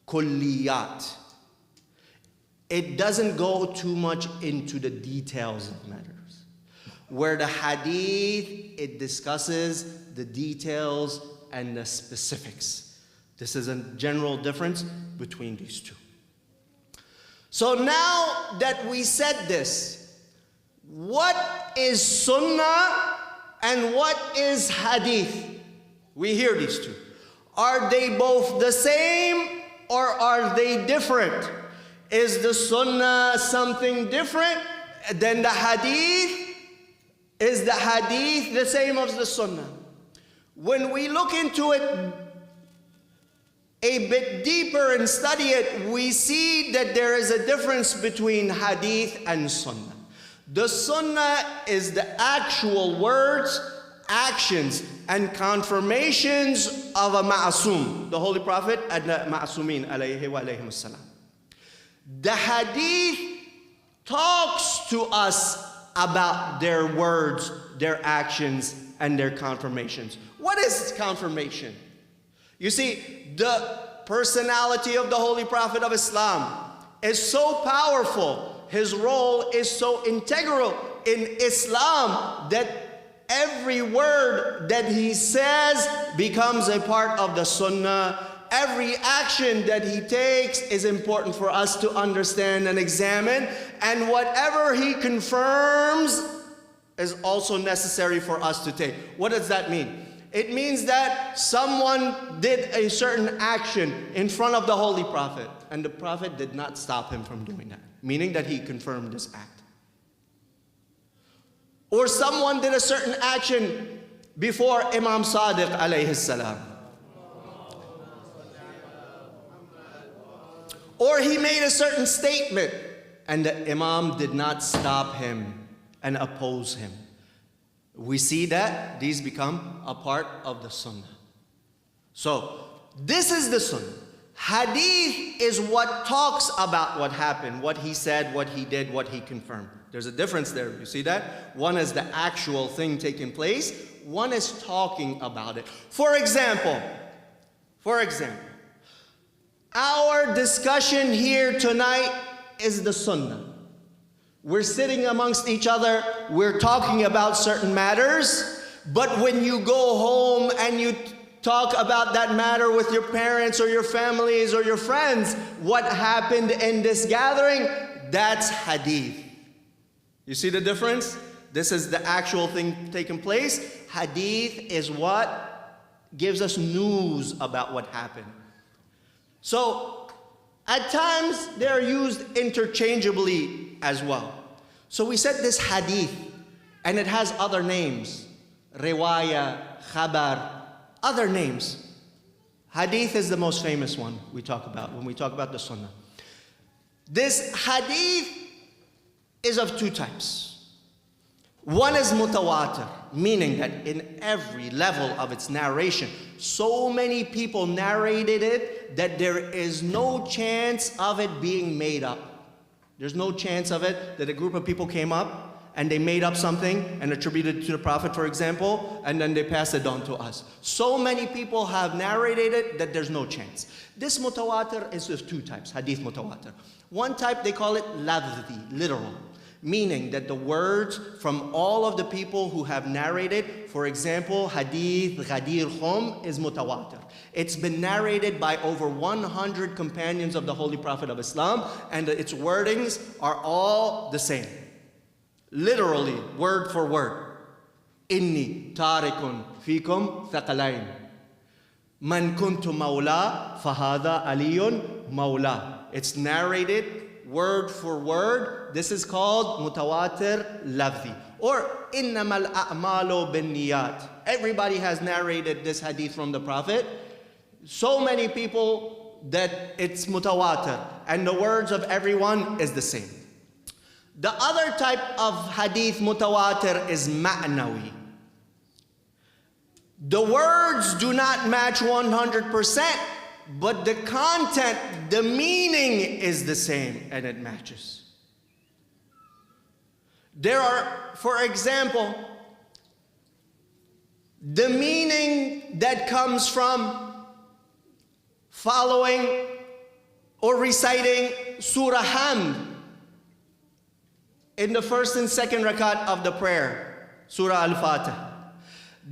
kulliyat. It doesn't go too much into the details of matters. Where the hadith, it discusses the details and the specifics. This is a general difference between these two. So now that we said this, what is sunnah and what is hadith? We hear these two. Are they both the same or are they different? Is the sunnah something different than the hadith? Is the hadith the same as the sunnah? When we look into it a bit deeper and study it, we see that there is a difference between hadith and sunnah. The sunnah is the actual words, actions, and confirmations of a ma'asum, the Holy Prophet and the ma'asumin alayhi wa alayhim as-salam. The hadith talks to us about their words, their actions, and their confirmations. What is confirmation? You see, the personality of the Holy Prophet of Islam is so powerful. His role is so integral in Islam that every word that he says becomes a part of the sunnah. Every action that he takes is important for us to understand and examine. And whatever he confirms is also necessary for us to take. What does that mean? It means that someone did a certain action in front of the Holy Prophet, and the Prophet did not stop him from doing that, meaning that he confirmed this act. Or someone did a certain action before Imam Sadiq alayhi salam. Or he made a certain statement, and the Imam did not stop him and oppose him. We see that these become a part of the sunnah. So, this is the sunnah. Hadith is what talks about what happened, what he said, what he did, what he confirmed. There's a difference there. You see that? One is the actual thing taking place. One is talking about it. For example, our discussion here tonight is the sunnah. We're sitting amongst each other, we're talking about certain matters, but when you go home and you talk about that matter with your parents or your families or your friends, what happened in this gathering, that's hadith. You see the difference? This is the actual thing taking place. Hadith is what gives us news about what happened. So, at times, they're used interchangeably as well. So we said this hadith, and it has other names. Riwaya, khabar, other names. Hadith is the most famous one we talk about when we talk about the sunnah. This hadith is of two types. One is mutawatir, meaning that in every level of its narration, so many people narrated it that there is no chance of it being made up. There's no chance of it that a group of people came up and they made up something and attributed it to the Prophet, for example, and then they passed it on to us. So many people have narrated it that there's no chance. This mutawatir is of two types, hadith mutawatir. One type, they call it lafzi, literal, meaning that the words from all of the people who have narrated, for example, hadith Ghadir Khum is mutawatir. It's been narrated by over 100 companions of the Holy Prophet of Islam, and its wordings are all the same. Literally, word for word. Inni tarikun fikum thaqalain. Man kuntu mawla fahada aliyun mawla. It's narrated word for word. This is called mutawatir lafzi. Or innamal a'malu bin niyat. Everybody has narrated this hadith from the Prophet. So many people that it's mutawatir, and the words of everyone is the same. The other type of hadith mutawatir is ma'nawi. The words do not match 100%, but the content, the meaning is the same and it matches. There are, for example, the meaning that comes from following or reciting Surah Hamd in the first and second rakat of the prayer, Surah Al-Fatih.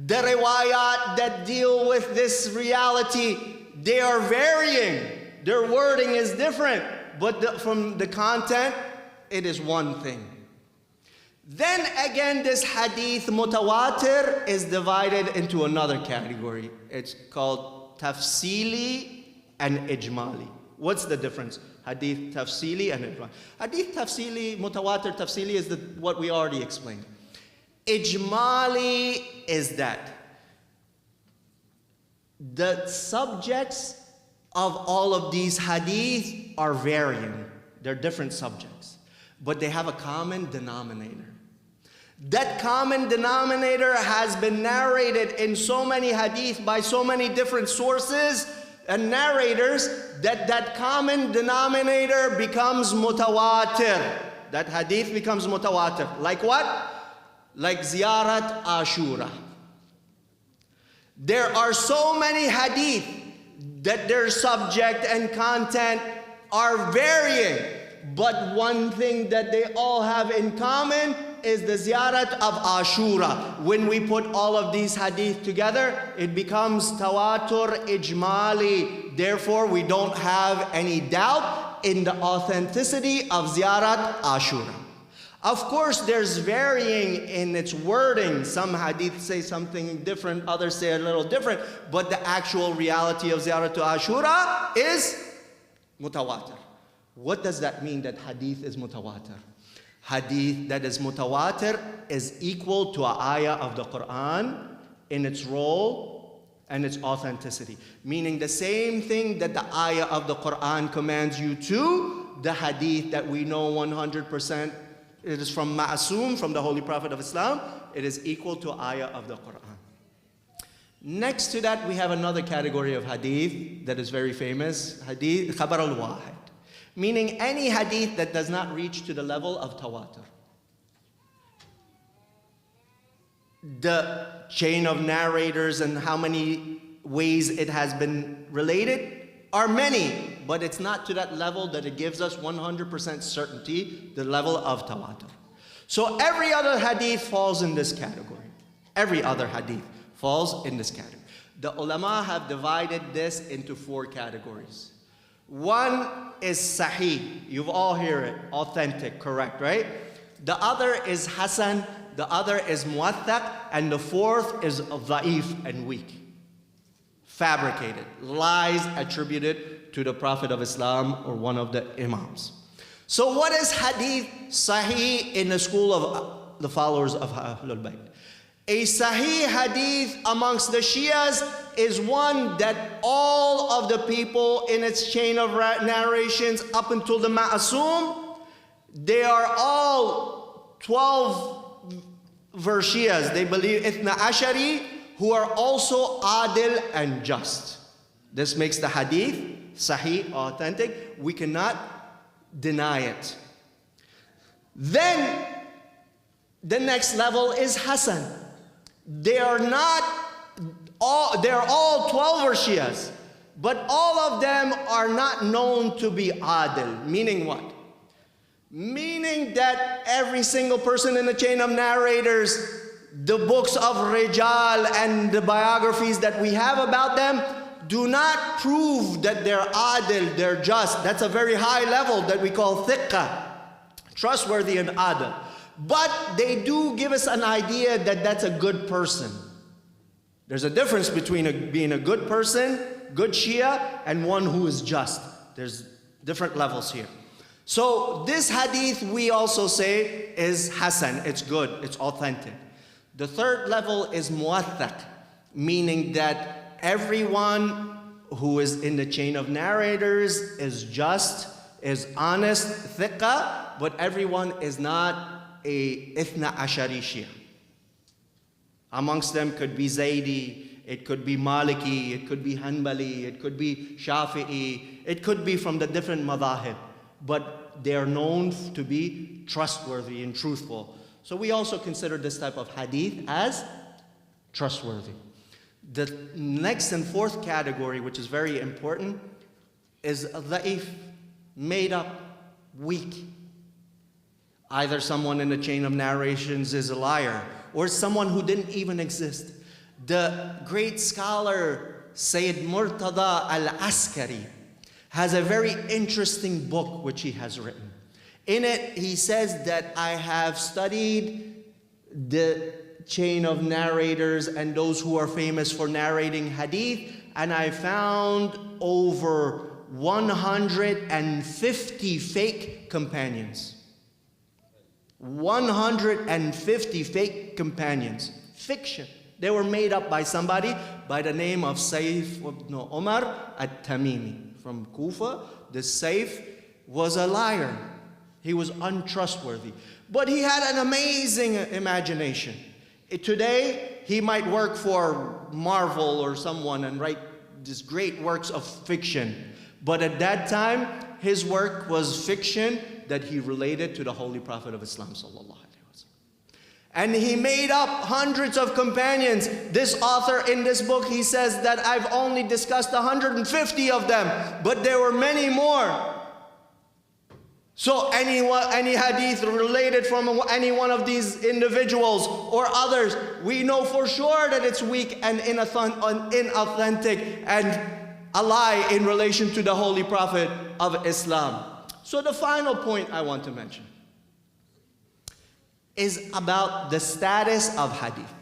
The riwayat that deal with this reality, they are varying. Their wording is different, but from the content, it is one thing. Then again, this hadith mutawatir is divided into another category. It's called tafsili and ijmali. What's the difference? Hadith tafsili and ijmali. Hadith tafsili, mutawatir tafsili is what we already explained. Ijmali is that the subjects of all of these hadith are varying. They're different subjects, but they have a common denominator. That common denominator has been narrated in so many hadith by so many different sources and narrators that common denominator becomes mutawatir. That hadith becomes mutawatir. Like what? Like ziyarat Ashura. There are so many hadith that their subject and content are varying, but one thing that they all have in common is the ziyarat of Ashura. When we put all of these hadith together, it becomes tawatur ijmali. Therefore, we don't have any doubt in the authenticity of ziyarat Ashura. Of course, there's varying in its wording. Some hadith say something different, others say a little different, but the actual reality of ziyarat to Ashura is mutawatir. What does that mean, that hadith is mutawatir? Hadith that is mutawatir is equal to an ayah of the Quran in its role and its authenticity. Meaning the same thing that the ayah of the Quran commands you to, the hadith that we know 100%, it is from Ma'asum, from the Holy Prophet of Islam, it is equal to ayah of the Quran. Next to that, we have another category of hadith that is very famous, hadith khabar al-wahid. Meaning any hadith that does not reach to the level of tawatur. The chain of narrators and how many ways it has been related are many, but it's not to that level that it gives us 100% certainty, the level of tawatur. So every other hadith falls in this category. Every other hadith falls in this category. The ulama have divided this into 4 categories. One is sahih. You've all heard it. Authentic, correct, right? The other is hasan. The other is muwaththaq. And the fourth is da'if and weak. Fabricated. Lies attributed to the Prophet of Islam or one of the Imams. So what is hadith sahih in the school of the followers of Ahlul Bayt? A sahih hadith amongst the Shias is one that all of the people in its chain of narrations up until the Ma'asum, they are all 12 verse Shias. They believe Ithna Ashari, who are also adil and just. This makes the hadith sahih, authentic. We cannot deny it. Then the next level is hasan. They're all 12 verse Shias, but all of them are not known to be adil. Meaning what? Meaning that every single person in the chain of narrators, the books of Rijal and the biographies that we have about them do not prove that they're adil, they're just. That's a very high level that we call thiqqa, trustworthy and adil. But they do give us an idea that that's a good person. There's a difference between being a good person, good Shia, and one who is just. There's different levels here. So this hadith we also say is hasan, it's good, it's authentic. The third level is muwaththaq, meaning that everyone who is in the chain of narrators is just, is honest, thiqqa, but everyone is not a Ithna Ashari Shia. Amongst them could be Zaydi, it could be Maliki, it could be Hanbali, it could be Shafi'i, it could be from the different madhahib, but they are known to be trustworthy and truthful. So we also consider this type of hadith as trustworthy. The next and fourth category, which is very important, is da'if, made up, weak. Either someone in the chain of narrations is a liar, or someone who didn't even exist. The great scholar Sayyid Murtada al-Askari has a very interesting book which he has written. In it, he says that I have studied the chain of narrators and those who are famous for narrating hadith, and I found over 150 fake companions. 150 fake companions. Fiction. They were made up by somebody by the name of Saif ibn Umar at-Tamimi from Kufa. The Saif was a liar. He was untrustworthy. But he had an amazing imagination. Today, he might work for Marvel or someone and write these great works of fiction. But at that time, his work was fiction that he related to the Holy Prophet of Islam sallallahu alaihi wasallam. And he made up hundreds of companions. This author in this book, he says that I've only discussed 150 of them, but there were many more. So any hadith related from any one of these individuals or others, we know for sure that it's weak and inauthentic and a lie in relation to the Holy Prophet of Islam. So the final point I want to mention is about the status of hadith.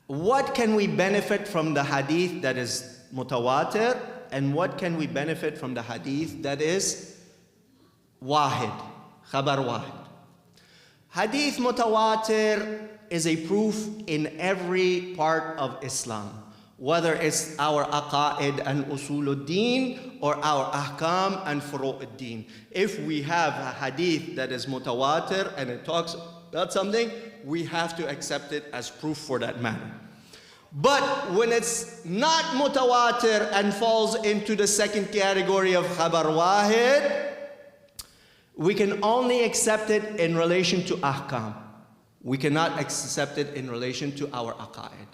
What can we benefit from the hadith that is mutawatir, and what can we benefit from the hadith that is wahid, khabar wahid? Hadith mutawatir is a proof in every part of Islam, whether it's our aqaid and usuluddin or our ahkam and furu'uddin. If we have a hadith that is mutawatir and it talks about something, we have to accept it as proof for that matter. But when it's not mutawatir and falls into the second category of khabar wahid, we can only accept it in relation to ahkam. We cannot accept it in relation to our aqaid.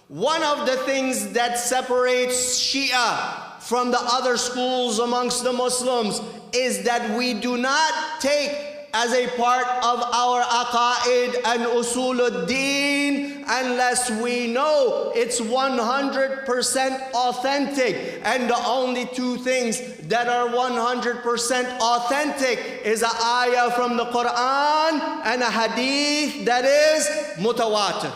One of the things that separates Shia from the other schools amongst the Muslims is that we do not take as a part of our aqaid and usuluddin unless we know it's 100% authentic. And the only two things that are 100% authentic is an ayah from the Quran and a hadith that is mutawatir.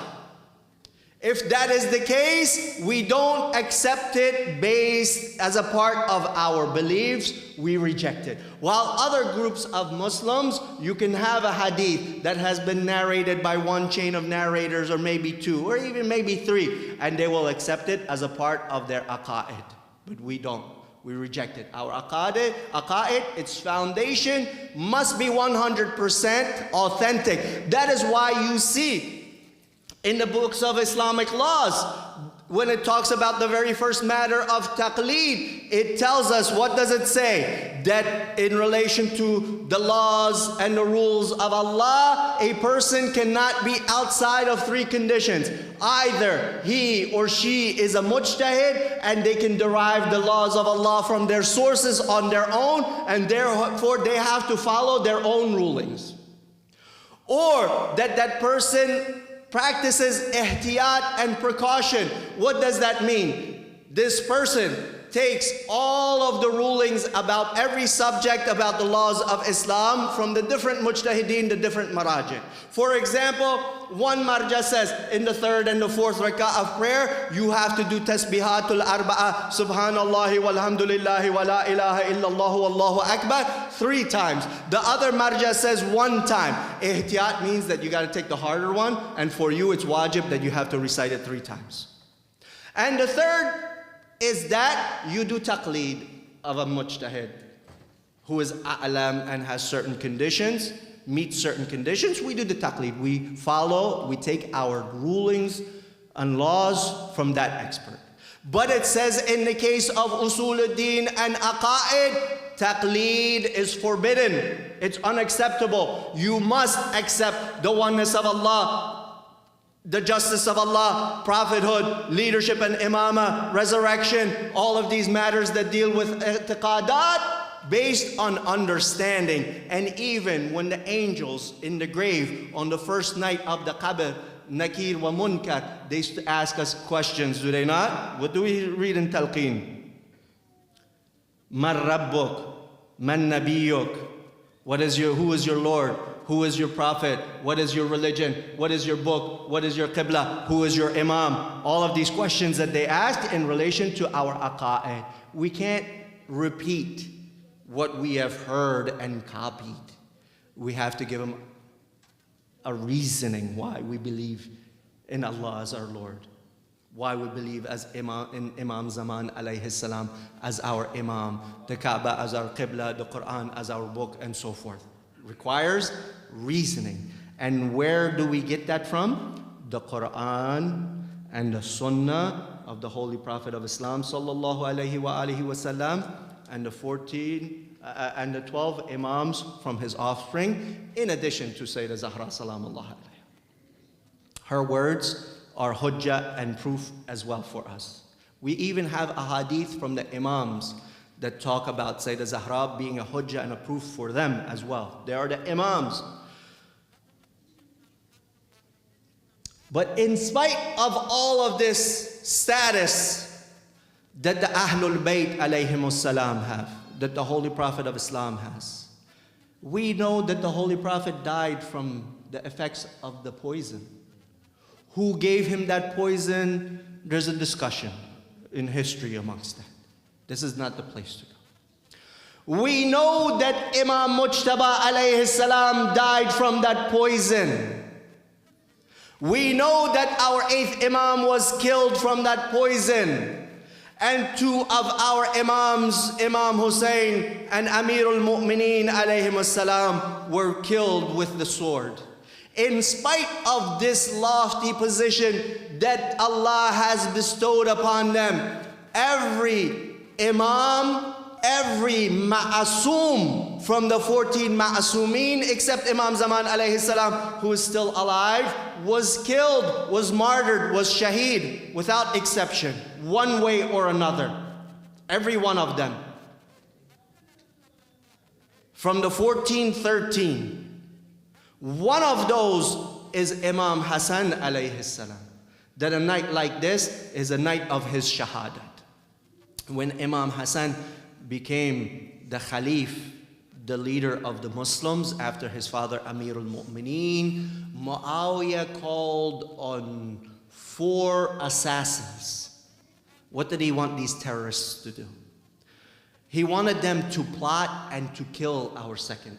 If that is the case, we don't accept it based as a part of our beliefs, we reject it. While other groups of Muslims, you can have a hadith that has been narrated by one chain of narrators or maybe two or even maybe three, and they will accept it as a part of their aqaid. But we don't. We reject it. Our aqaid, its foundation must be 100% authentic. That is why you see in the books of Islamic laws, when it talks about the very first matter of taqleed, it tells us, what does it say? That in relation to the laws and the rules of Allah, a person cannot be outside of three conditions. Either he or she is a mujtahid and they can derive the laws of Allah from their sources on their own, and therefore they have to follow their own rulings. Or that person practices ihtiyat and precaution. What does that mean? This person takes all of the rulings about every subject about the laws of Islam from the different mujtahideen, the different marajih. For example, one marja says in the third and the fourth rak'ah of prayer, you have to do tasbihatul arba'a, subhanallahi walhamdulillahi wa la ilaha illallah wallahu akbar 3 times. The other marja says 1 time. Ihtiyat means that you got to take the harder one, and for you it's wajib that you have to recite it 3 times. And the third is that you do taqleed of a mujtahid who is a'lam and has certain conditions, meets certain conditions. We do the taqleed. We follow, we take our rulings and laws from that expert. But it says in the case of usuluddin and aqaid, taqleed is forbidden. It's unacceptable. You must accept the oneness of Allah, the justice of Allah, prophethood, leadership and imamah, resurrection, all of these matters that deal with i'tiqadat based on understanding. And even when the angels in the grave on the first night of the qabr, Nakir wa Munkar, they used to ask us questions, do they not? What do we read in Talqeen? Man Rabbuk, Man Nabiyuk, Who is your Lord? Who is your prophet? What is your religion? What is your book? What is your qibla? Who is your imam? All of these questions that they asked in relation to our aqa'id. We can't repeat what we have heard and copied. We have to give them a reasoning why we believe in Allah as our Lord. Why we believe in Imam Zaman alayhi salam as our imam, the Kaaba as our qibla, the Quran as our book, and so forth. Requires reasoning. And where do we get that from? The Quran and the Sunnah of the Holy Prophet of Islam sallallahu alayhi wa alihi wasallam, and the 12 imams from his offspring, in addition to Sayyidah Zahra salamullah alayha. Her words are hujjah and proof as well for us. We even have a hadith from the imams that talk about Sayyidah Zahra being a hujjah and a proof for them as well. They are the imams. But in spite of all of this status that the Ahlul Bayt alayhimus salam have, that the Holy Prophet of Islam has, we know that the Holy Prophet died from the effects of the poison. Who gave him that poison? There's a discussion in history amongst that. This is not the place to go. We know that Imam Mujtaba alayhi salam died from that poison. We know that our 8th Imam was killed from that poison. And 2 of our Imams, Imam Hussein and Amirul Mu'mineen alayhim salam, were killed with the sword. In spite of this lofty position that Allah has bestowed upon them, every Imam, every Ma'asum from the 14 Ma'asumeen, except Imam Zaman alayhi salam, who is still alive, was killed, was martyred, was shaheed, without exception, one way or another. Every one of them. From the 13, one of those is Imam Hassan alayhi salam. That a night like this is a night of his shahadat. When Imam Hassan became the Khalif, the leader of the Muslims after his father Amirul Mu'mineen, Muawiyah called on 4 assassins. What did he want these terrorists to do? He wanted them to plot and to kill our 2nd Imam.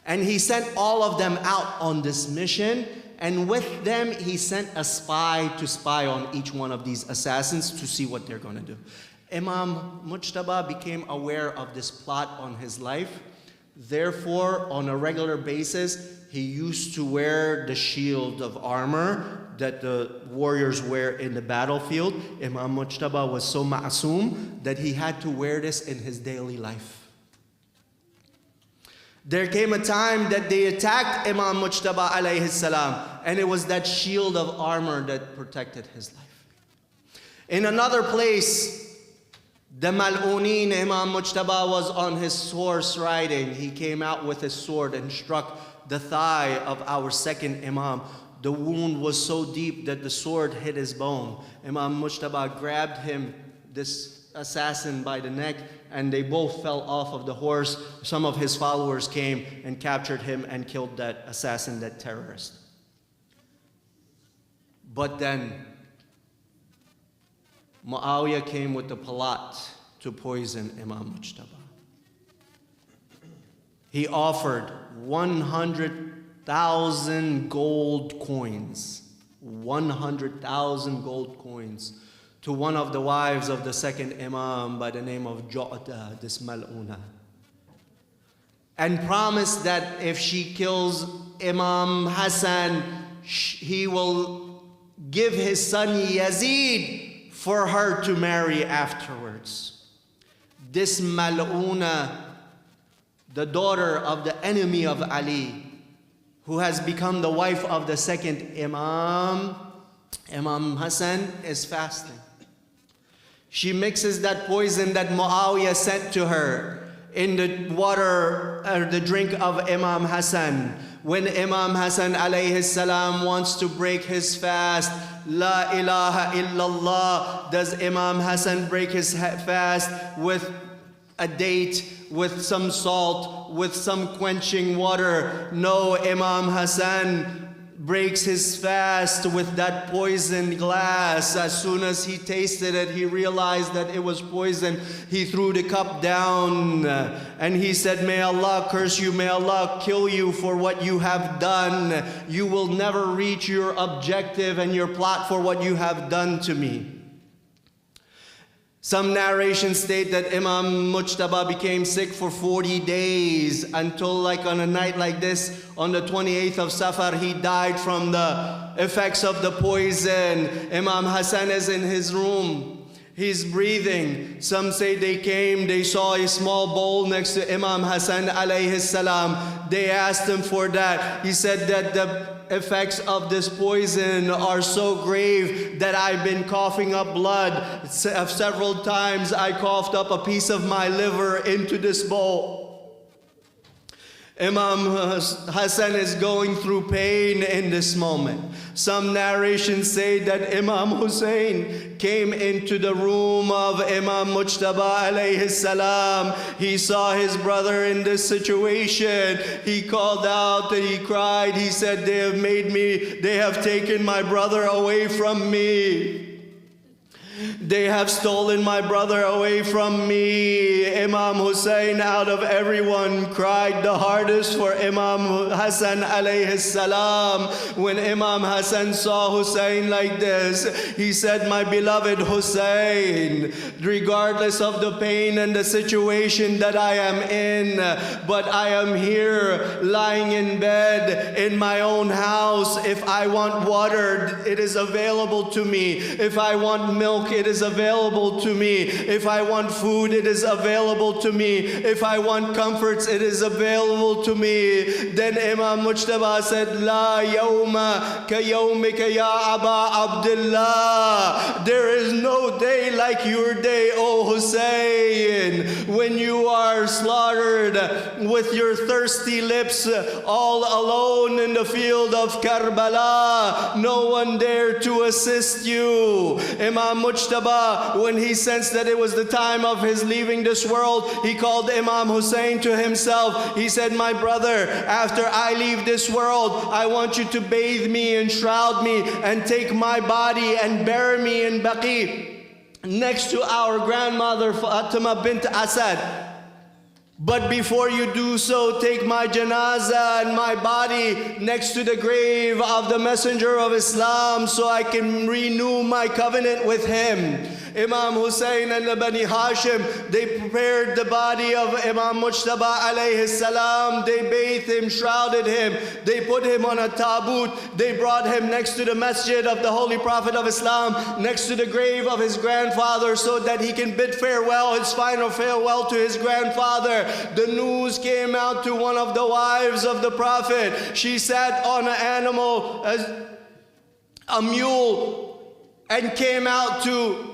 And he sent all of them out on this mission, and with them he sent a spy to spy on each one of these assassins to see what they're going to do. Imam Mujtaba became aware of this plot on his life. Therefore, on a regular basis, he used to wear the shield of armor that the warriors wear in the battlefield. Imam Mujtaba was so ma'asum that he had to wear this in his daily life. There came a time that they attacked Imam Mujtaba alayhi salam, and it was that shield of armor that protected his life. In another place, the Mal'uneen, Imam Mujtaba was on his horse riding. He came out with his sword and struck the thigh of our 2nd Imam. The wound was so deep that the sword hit his bone. Imam Mujtaba grabbed him, this assassin, by the neck, and they both fell off of the horse. Some of his followers came and captured him and killed that assassin, that terrorist. But then Muawiyah came with the plot to poison Imam Mujtaba. He offered 100,000 gold coins, 100,000 gold coins, to one of the wives of the 2nd Imam by the name of Ju'da, this Mal'una, and promised that if she kills Imam Hassan, he will give his son Yazid for her to marry afterwards. This Mal'una, the daughter of the enemy of Ali, who has become the wife of the 2nd Imam, Imam Hassan, is fasting. She mixes that poison that Muawiyah sent to her in the water or the drink of Imam Hassan. When Imam Hassan alayhi salam wants to break his fast, La ilaha illallah, does Imam Hassan break his fast with a date with some salt, with some quenching water. No, Imam Hassan breaks his fast with that poisoned glass. As soon as he tasted it, he realized that it was poison. He threw the cup down and he said, "May Allah curse you, may Allah kill you for what you have done. You will never reach your objective and your plot for what you have done to me." Some narrations state that Imam Mujtaba became sick for 40 days until like on a night like this, on the 28th of Safar, he died from the effects of the poison. Imam Hassan is in his room. He's breathing. Some say they saw a small bowl next to Imam Hassan alayhi salam. They asked him for that. He said that the effects of this poison are so grave that I've been coughing up blood. Several times I coughed up a piece of my liver into this bowl. Imam Hassan is going through pain in this moment. Some narrations say that Imam Hussein came into the room of Imam Mujtaba alayhi salam. He saw his brother in this situation. He called out and he cried. He said, they have taken my brother away from me. They have stolen my brother away from me. Imam Hussein, out of everyone, cried the hardest for Imam Hassan alayhi salam. When Imam Hassan saw Hussein like this, he said, "My beloved Hussein, regardless of the pain and the situation that I am in, but I am here lying in bed in my own house. If I want water, it is available to me. If I want milk, it is available to me. If I want food, it is available to me. If I want comforts, it is available to me." Then Imam Mujtaba said, "La yawma ka yawmika ya Aba Abdullah." There is no day like your day, O Hussein, when you are slaughtered with your thirsty lips all alone in the field of Karbala. No one dared to assist you. Imam Mujtaba, when he sensed that it was the time of his leaving this world, he called Imam Hussein to himself. He said, "My brother, after I leave this world, I want you to bathe me and shroud me and take my body and bury me in Baqir next to our grandmother Fatima bint Asad. But before you do so, take my janazah and my body next to the grave of the Messenger of Islam so I can renew my covenant with him." Imam Hussein and the Bani Hashim, they prepared the body of Imam Mujtaba alayhi salam. They bathed him, shrouded him. They put him on a tabut. They brought him next to the Masjid of the Holy Prophet of Islam, next to the grave of his grandfather, so that he can bid farewell, his final farewell to his grandfather. The news came out to one of the wives of the Prophet. She sat on an animal, a mule, and came out to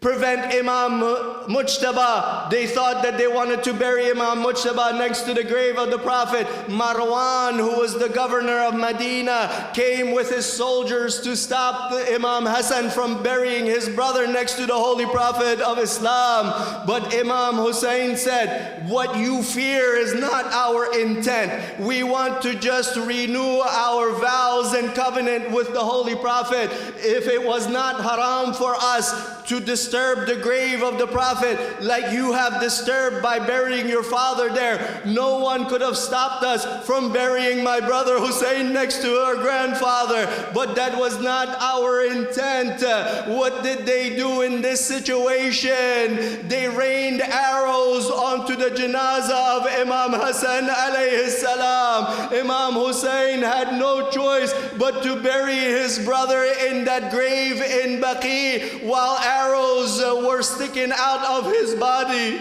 prevent Imam Mujtaba. They thought that they wanted to bury Imam Mujtaba next to the grave of the Prophet. Marwan, who was the governor of Medina, came with his soldiers to stop Imam Hassan from burying his brother next to the Holy Prophet of Islam. But Imam Hussein said, "What you fear is not our intent. We want to just renew our vows and covenant with the Holy Prophet. If it was not haram for us to disturb the grave of the Prophet like you have disturbed by burying your father there, no one could have stopped us from burying my brother Hussein next to our grandfather." But that was not our intent. What did they do in this situation? They rained arrows onto the janazah of Imam Hassan alayhi salam. Imam Hussein had no choice but to bury his brother in that grave in Baqir while arrows were sticking out of his body.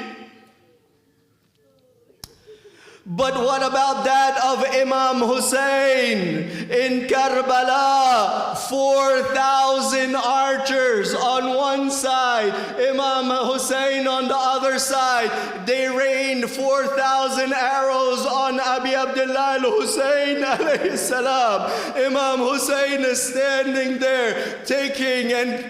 But what about that of Imam Hussein in Karbala? 4,000 archers on one side, Imam Hussein on the other side. They rained 4,000 arrows on Abi Abdullah al-Hussein alayhi salam. Imam Hussein is standing there taking and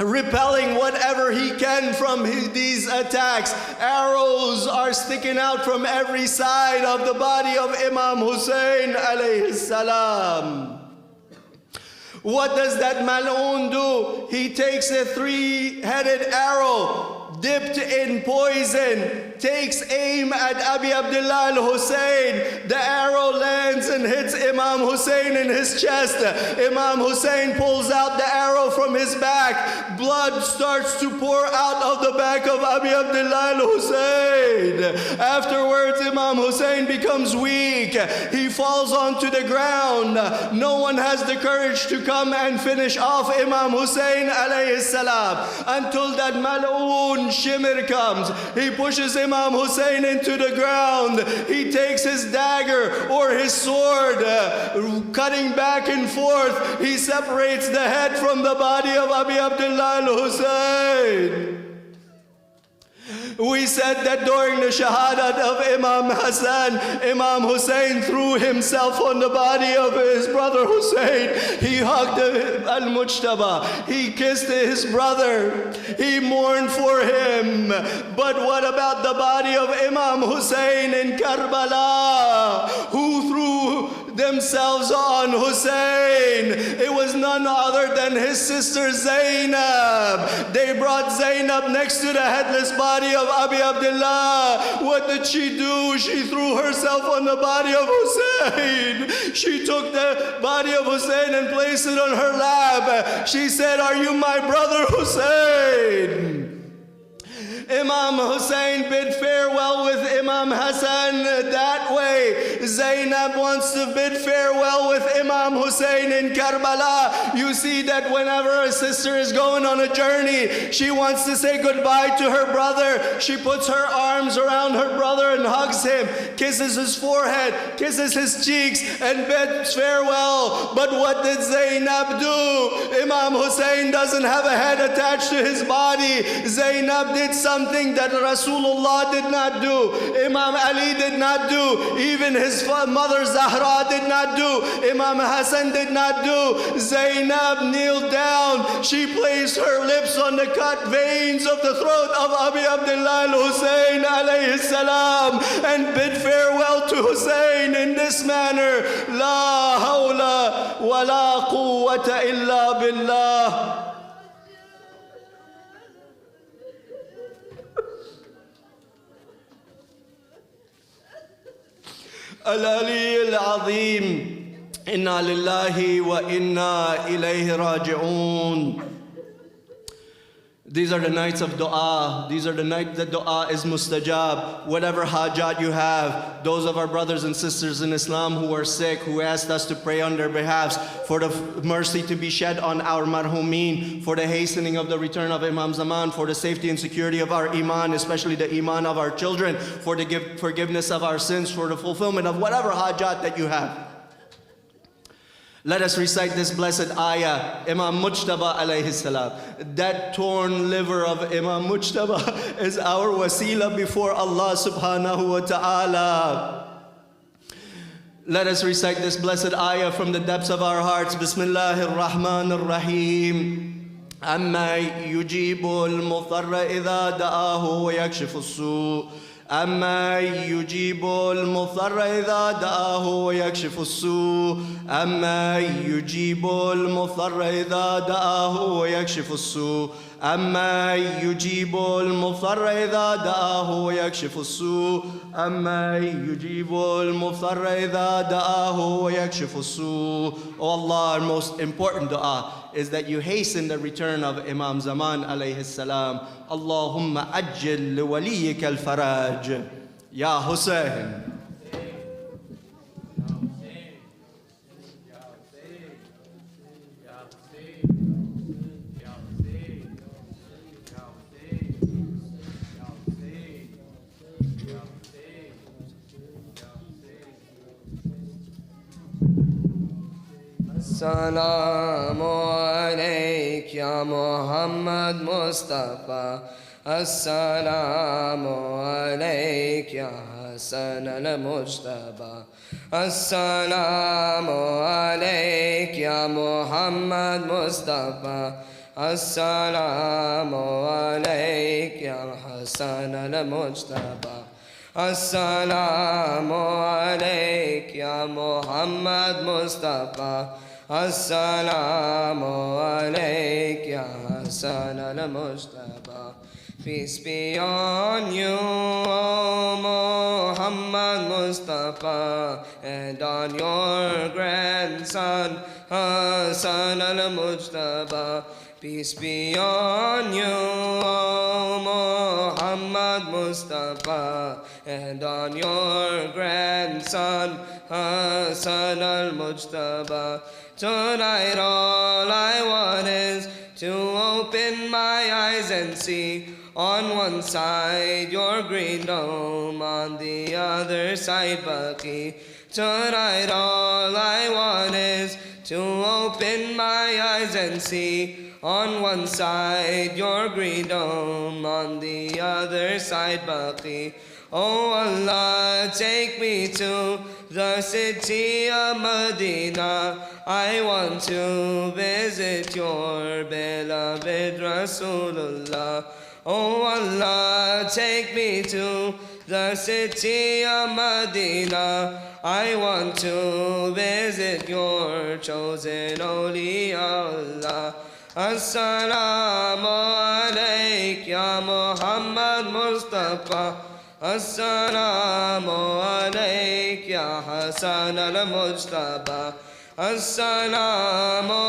repelling whatever he can from these attacks. Arrows are sticking out from every side of the body of Imam Hussein alayhi salam. What does that mal'oon do? He takes a three-headed arrow dipped in poison, takes aim at Abi Abdullah al-Hussein. The arrow lands and hits Imam Hussein in his chest. Imam Hussein pulls out the arrow from his back. Blood starts to pour out of the back of Abi Abdullah al-Hussein. Afterwards, Imam Hussein becomes weak. He falls onto the ground. No one has the courage to come and finish off Imam Hussein alayhi salam until that mal'oon Shimr comes. He pushes Imam Hussein into the ground. He takes his dagger or his sword, cutting back and forth. He separates the head from the body of Abi Abdullah al-Hussein. We said that during the shahadat of Imam Hassan, Imam Hussein threw himself on the body of his brother Hussein. He hugged al-Mujtaba. He kissed his brother. He mourned for him. But what about the body of Imam Hussein in Karbala, who threw themselves on Hussein? It was none other than his sister Zainab. They brought Zainab next to the headless body of Abi Abdullah. What did she do? She threw herself on the body of Hussein. She took the body of Hussein and placed it on her lap. She said, "Are you my brother Hussein?" Imam Hussein bid farewell with Imam Hassan that way. Zainab wants to bid farewell with Imam Hussein in Karbala. You see that whenever a sister is going on a journey, she wants to say goodbye to her brother. She puts her arms around her brother and hugs him, kisses his forehead, kisses his cheeks, and bids farewell. But what did Zainab do? Imam Hussein doesn't have a head attached to his body. Zainab did something that Rasulullah did not do, Imam Ali did not do, even his mother Zahra did not do, Imam Hassan did not do. Zainab kneeled down. She placed her lips on the cut veins of the throat of Abi Abdullah al-Hussein alayhi salam and bid farewell to Hussein in this manner: La hawla wa la quwwata illa billah. Al-Ali al-Azim, inna lillahi wa inna ilayhi raji'un. These are the nights of dua. These are the nights that dua is mustajab. Whatever hajat you have, those of our brothers and sisters in Islam who are sick, who asked us to pray on their behalfs, for the mercy to be shed on our marhumin, for the hastening of the return of Imam Zaman, for the safety and security of our iman, especially the iman of our children, for the forgiveness of our sins, for the fulfillment of whatever hajat that you have. Let us recite this blessed ayah, Imam Mujtaba alayhi salam. That torn liver of Imam Mujtaba is our wasila before Allah subhanahu wa ta'ala. Let us recite this blessed ayah from the depths of our hearts. Bismillahir Rahmanir Rahim. Amma yujibu al-mudharra idha da'ahu wa yakshifu as-su'. أما يجيب المضطر إذا دعاه ويكشف السوء أما يجيب المضطر إذا دعاه ويكشف السوء أما يجيب المضطر إذا دعاه ويكشف السوء أما يجيب المضطر إذا دعاه ويكشف السوء. Oh Allah, our most important dua is that you hasten the return of Imam Zaman alayhi salam. Allahumma ajjil liwaliyika al-faraj. Ya Hussein. Assalamu alayk ya Muhammad Mustafa. Assalamu alayk ya Hassan al-Mujtaba. Assalamu alayk ya Muhammad Mustafa. السلام عليك يا الحسن المجتبى السلام عليك يا محمد مصطفى السلام عليك يا حسن المجتبى Peace be on you, O Muhammad Mustafa, and on your grandson, Hassan al-Mujtaba. Peace be on you, O Muhammad Mustafa, and on your grandson, Hassan al-Mujtaba. Tonight all I want is to open my eyes and see on one side your green dome, on the other side Baqir. Tonight all I want is to open my eyes and see on one side your green dome, on the other side Baqir. Oh Allah, take me to the city of Medina. I want to visit your beloved Rasulullah. Oh Allah, take me to the city of Medina. I want to visit your chosen awliya. As-salamu alayk ya Muhammad Mustafa. As-salamu alayk ya Hasan al-Mujtaba. As-salamu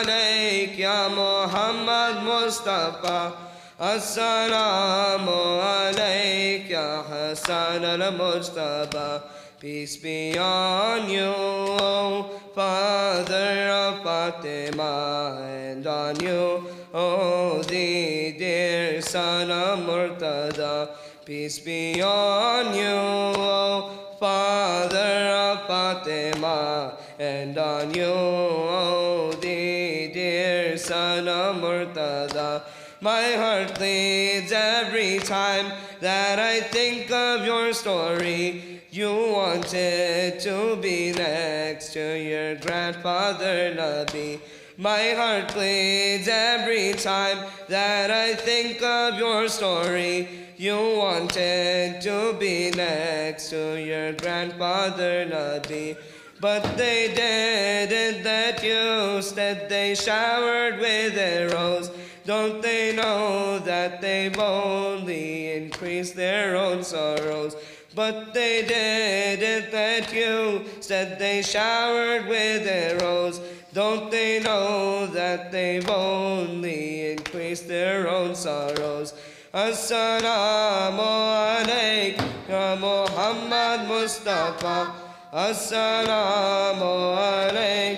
alayk ya Muhammad Mustafa. As-salamu alayk ya Hasan al-Mujtaba. Peace be on you, O Father of Fatima, and on you, O the dear son of Murtada. Peace be on you, O Father of Fatima, and on you, O the dear son of Murtada. My heart bleeds every time that I think of your story. You wanted to be next to your grandfather Nabi. My heart bleeds every time that I think of your story. You wanted to be next to your grandfather Nabi. But they didn't let you, instead they showered with arrows. Don't they know that they've only increased their own sorrows? But they didn't let you, instead they showered with arrows. Don't they know that they've only increased their own sorrows? As-salamu alayk ya Muhammad Mustafa. As-salamu alayk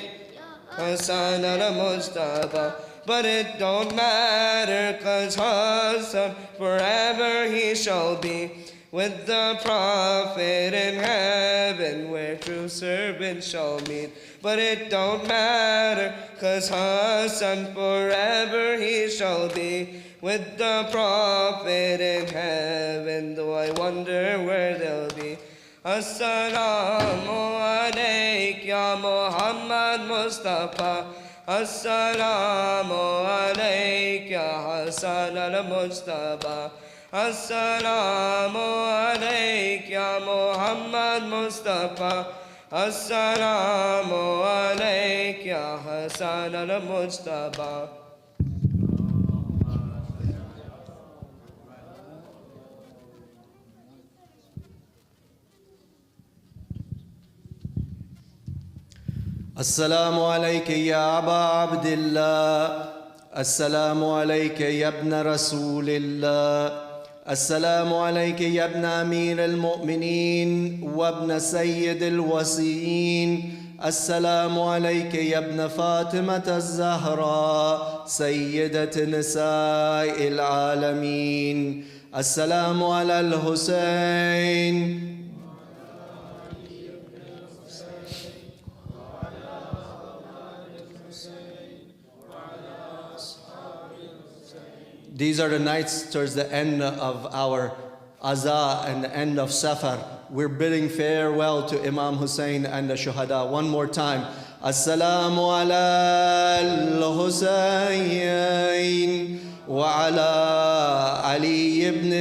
Hasan al-Mujtaba. But it don't matter, 'cause Hassan forever he shall be with the Prophet in heaven, where true servants shall meet. But it don't matter, 'cause Hassan forever he shall be with the Prophet in heaven, though I wonder where they'll be. As-salamu alayk ya Muhammad Mustafa. As-salamu alayk ya Hasan al-Mujtaba. As-salamu alayk ya Muhammad Mustafa. As-salamu alayk ya Hasan al-Mujtaba. السلام عليك يا أبا عبد الله. السلام عليك يا ابن رسول الله. السلام عليك يا ابن أمير المؤمنين وابن سيد الوصيين. السلام عليك يا ابن فاطمة الزهراء سيدة نساء العالمين. السلام على الحسين. These are the nights towards the end of our Azah and the end of Safar. We're bidding farewell to Imam Hussein and the Shuhada. One more time. السلام على الحسين وعلى علي بن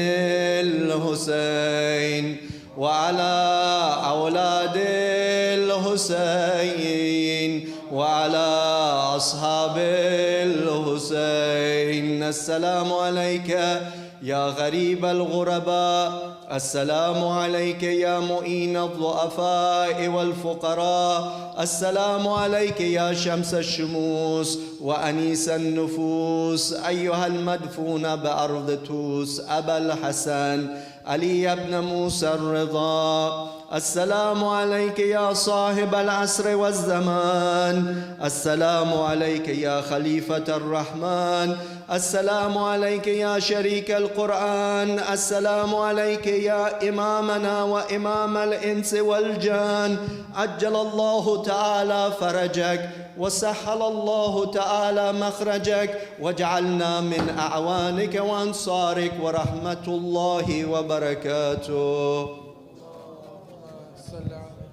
الحسين وعلى أولاد الحسين وعلى أصحاب الحسين. السلام عليك يا غريب الغرباء، السلام عليك يا معين الضعفاء والفقراء، السلام عليك يا شمس الشموس وأنيس النفوس، أيها المدفون بأرض توس أبا الحسن علي بن موسى الرضا. السلام عليك يا صاحب العصر والزمان، السلام عليك يا خليفة الرحمن، السلام عليك يا شريك القرآن، السلام عليك يا إمامنا وإمام الإنس والجان. عجل الله تعالى فرجك وسهل الله تعالى مخرجك، واجعلنا من أعوانك وأنصارك ورحمة الله وبركاته. صل على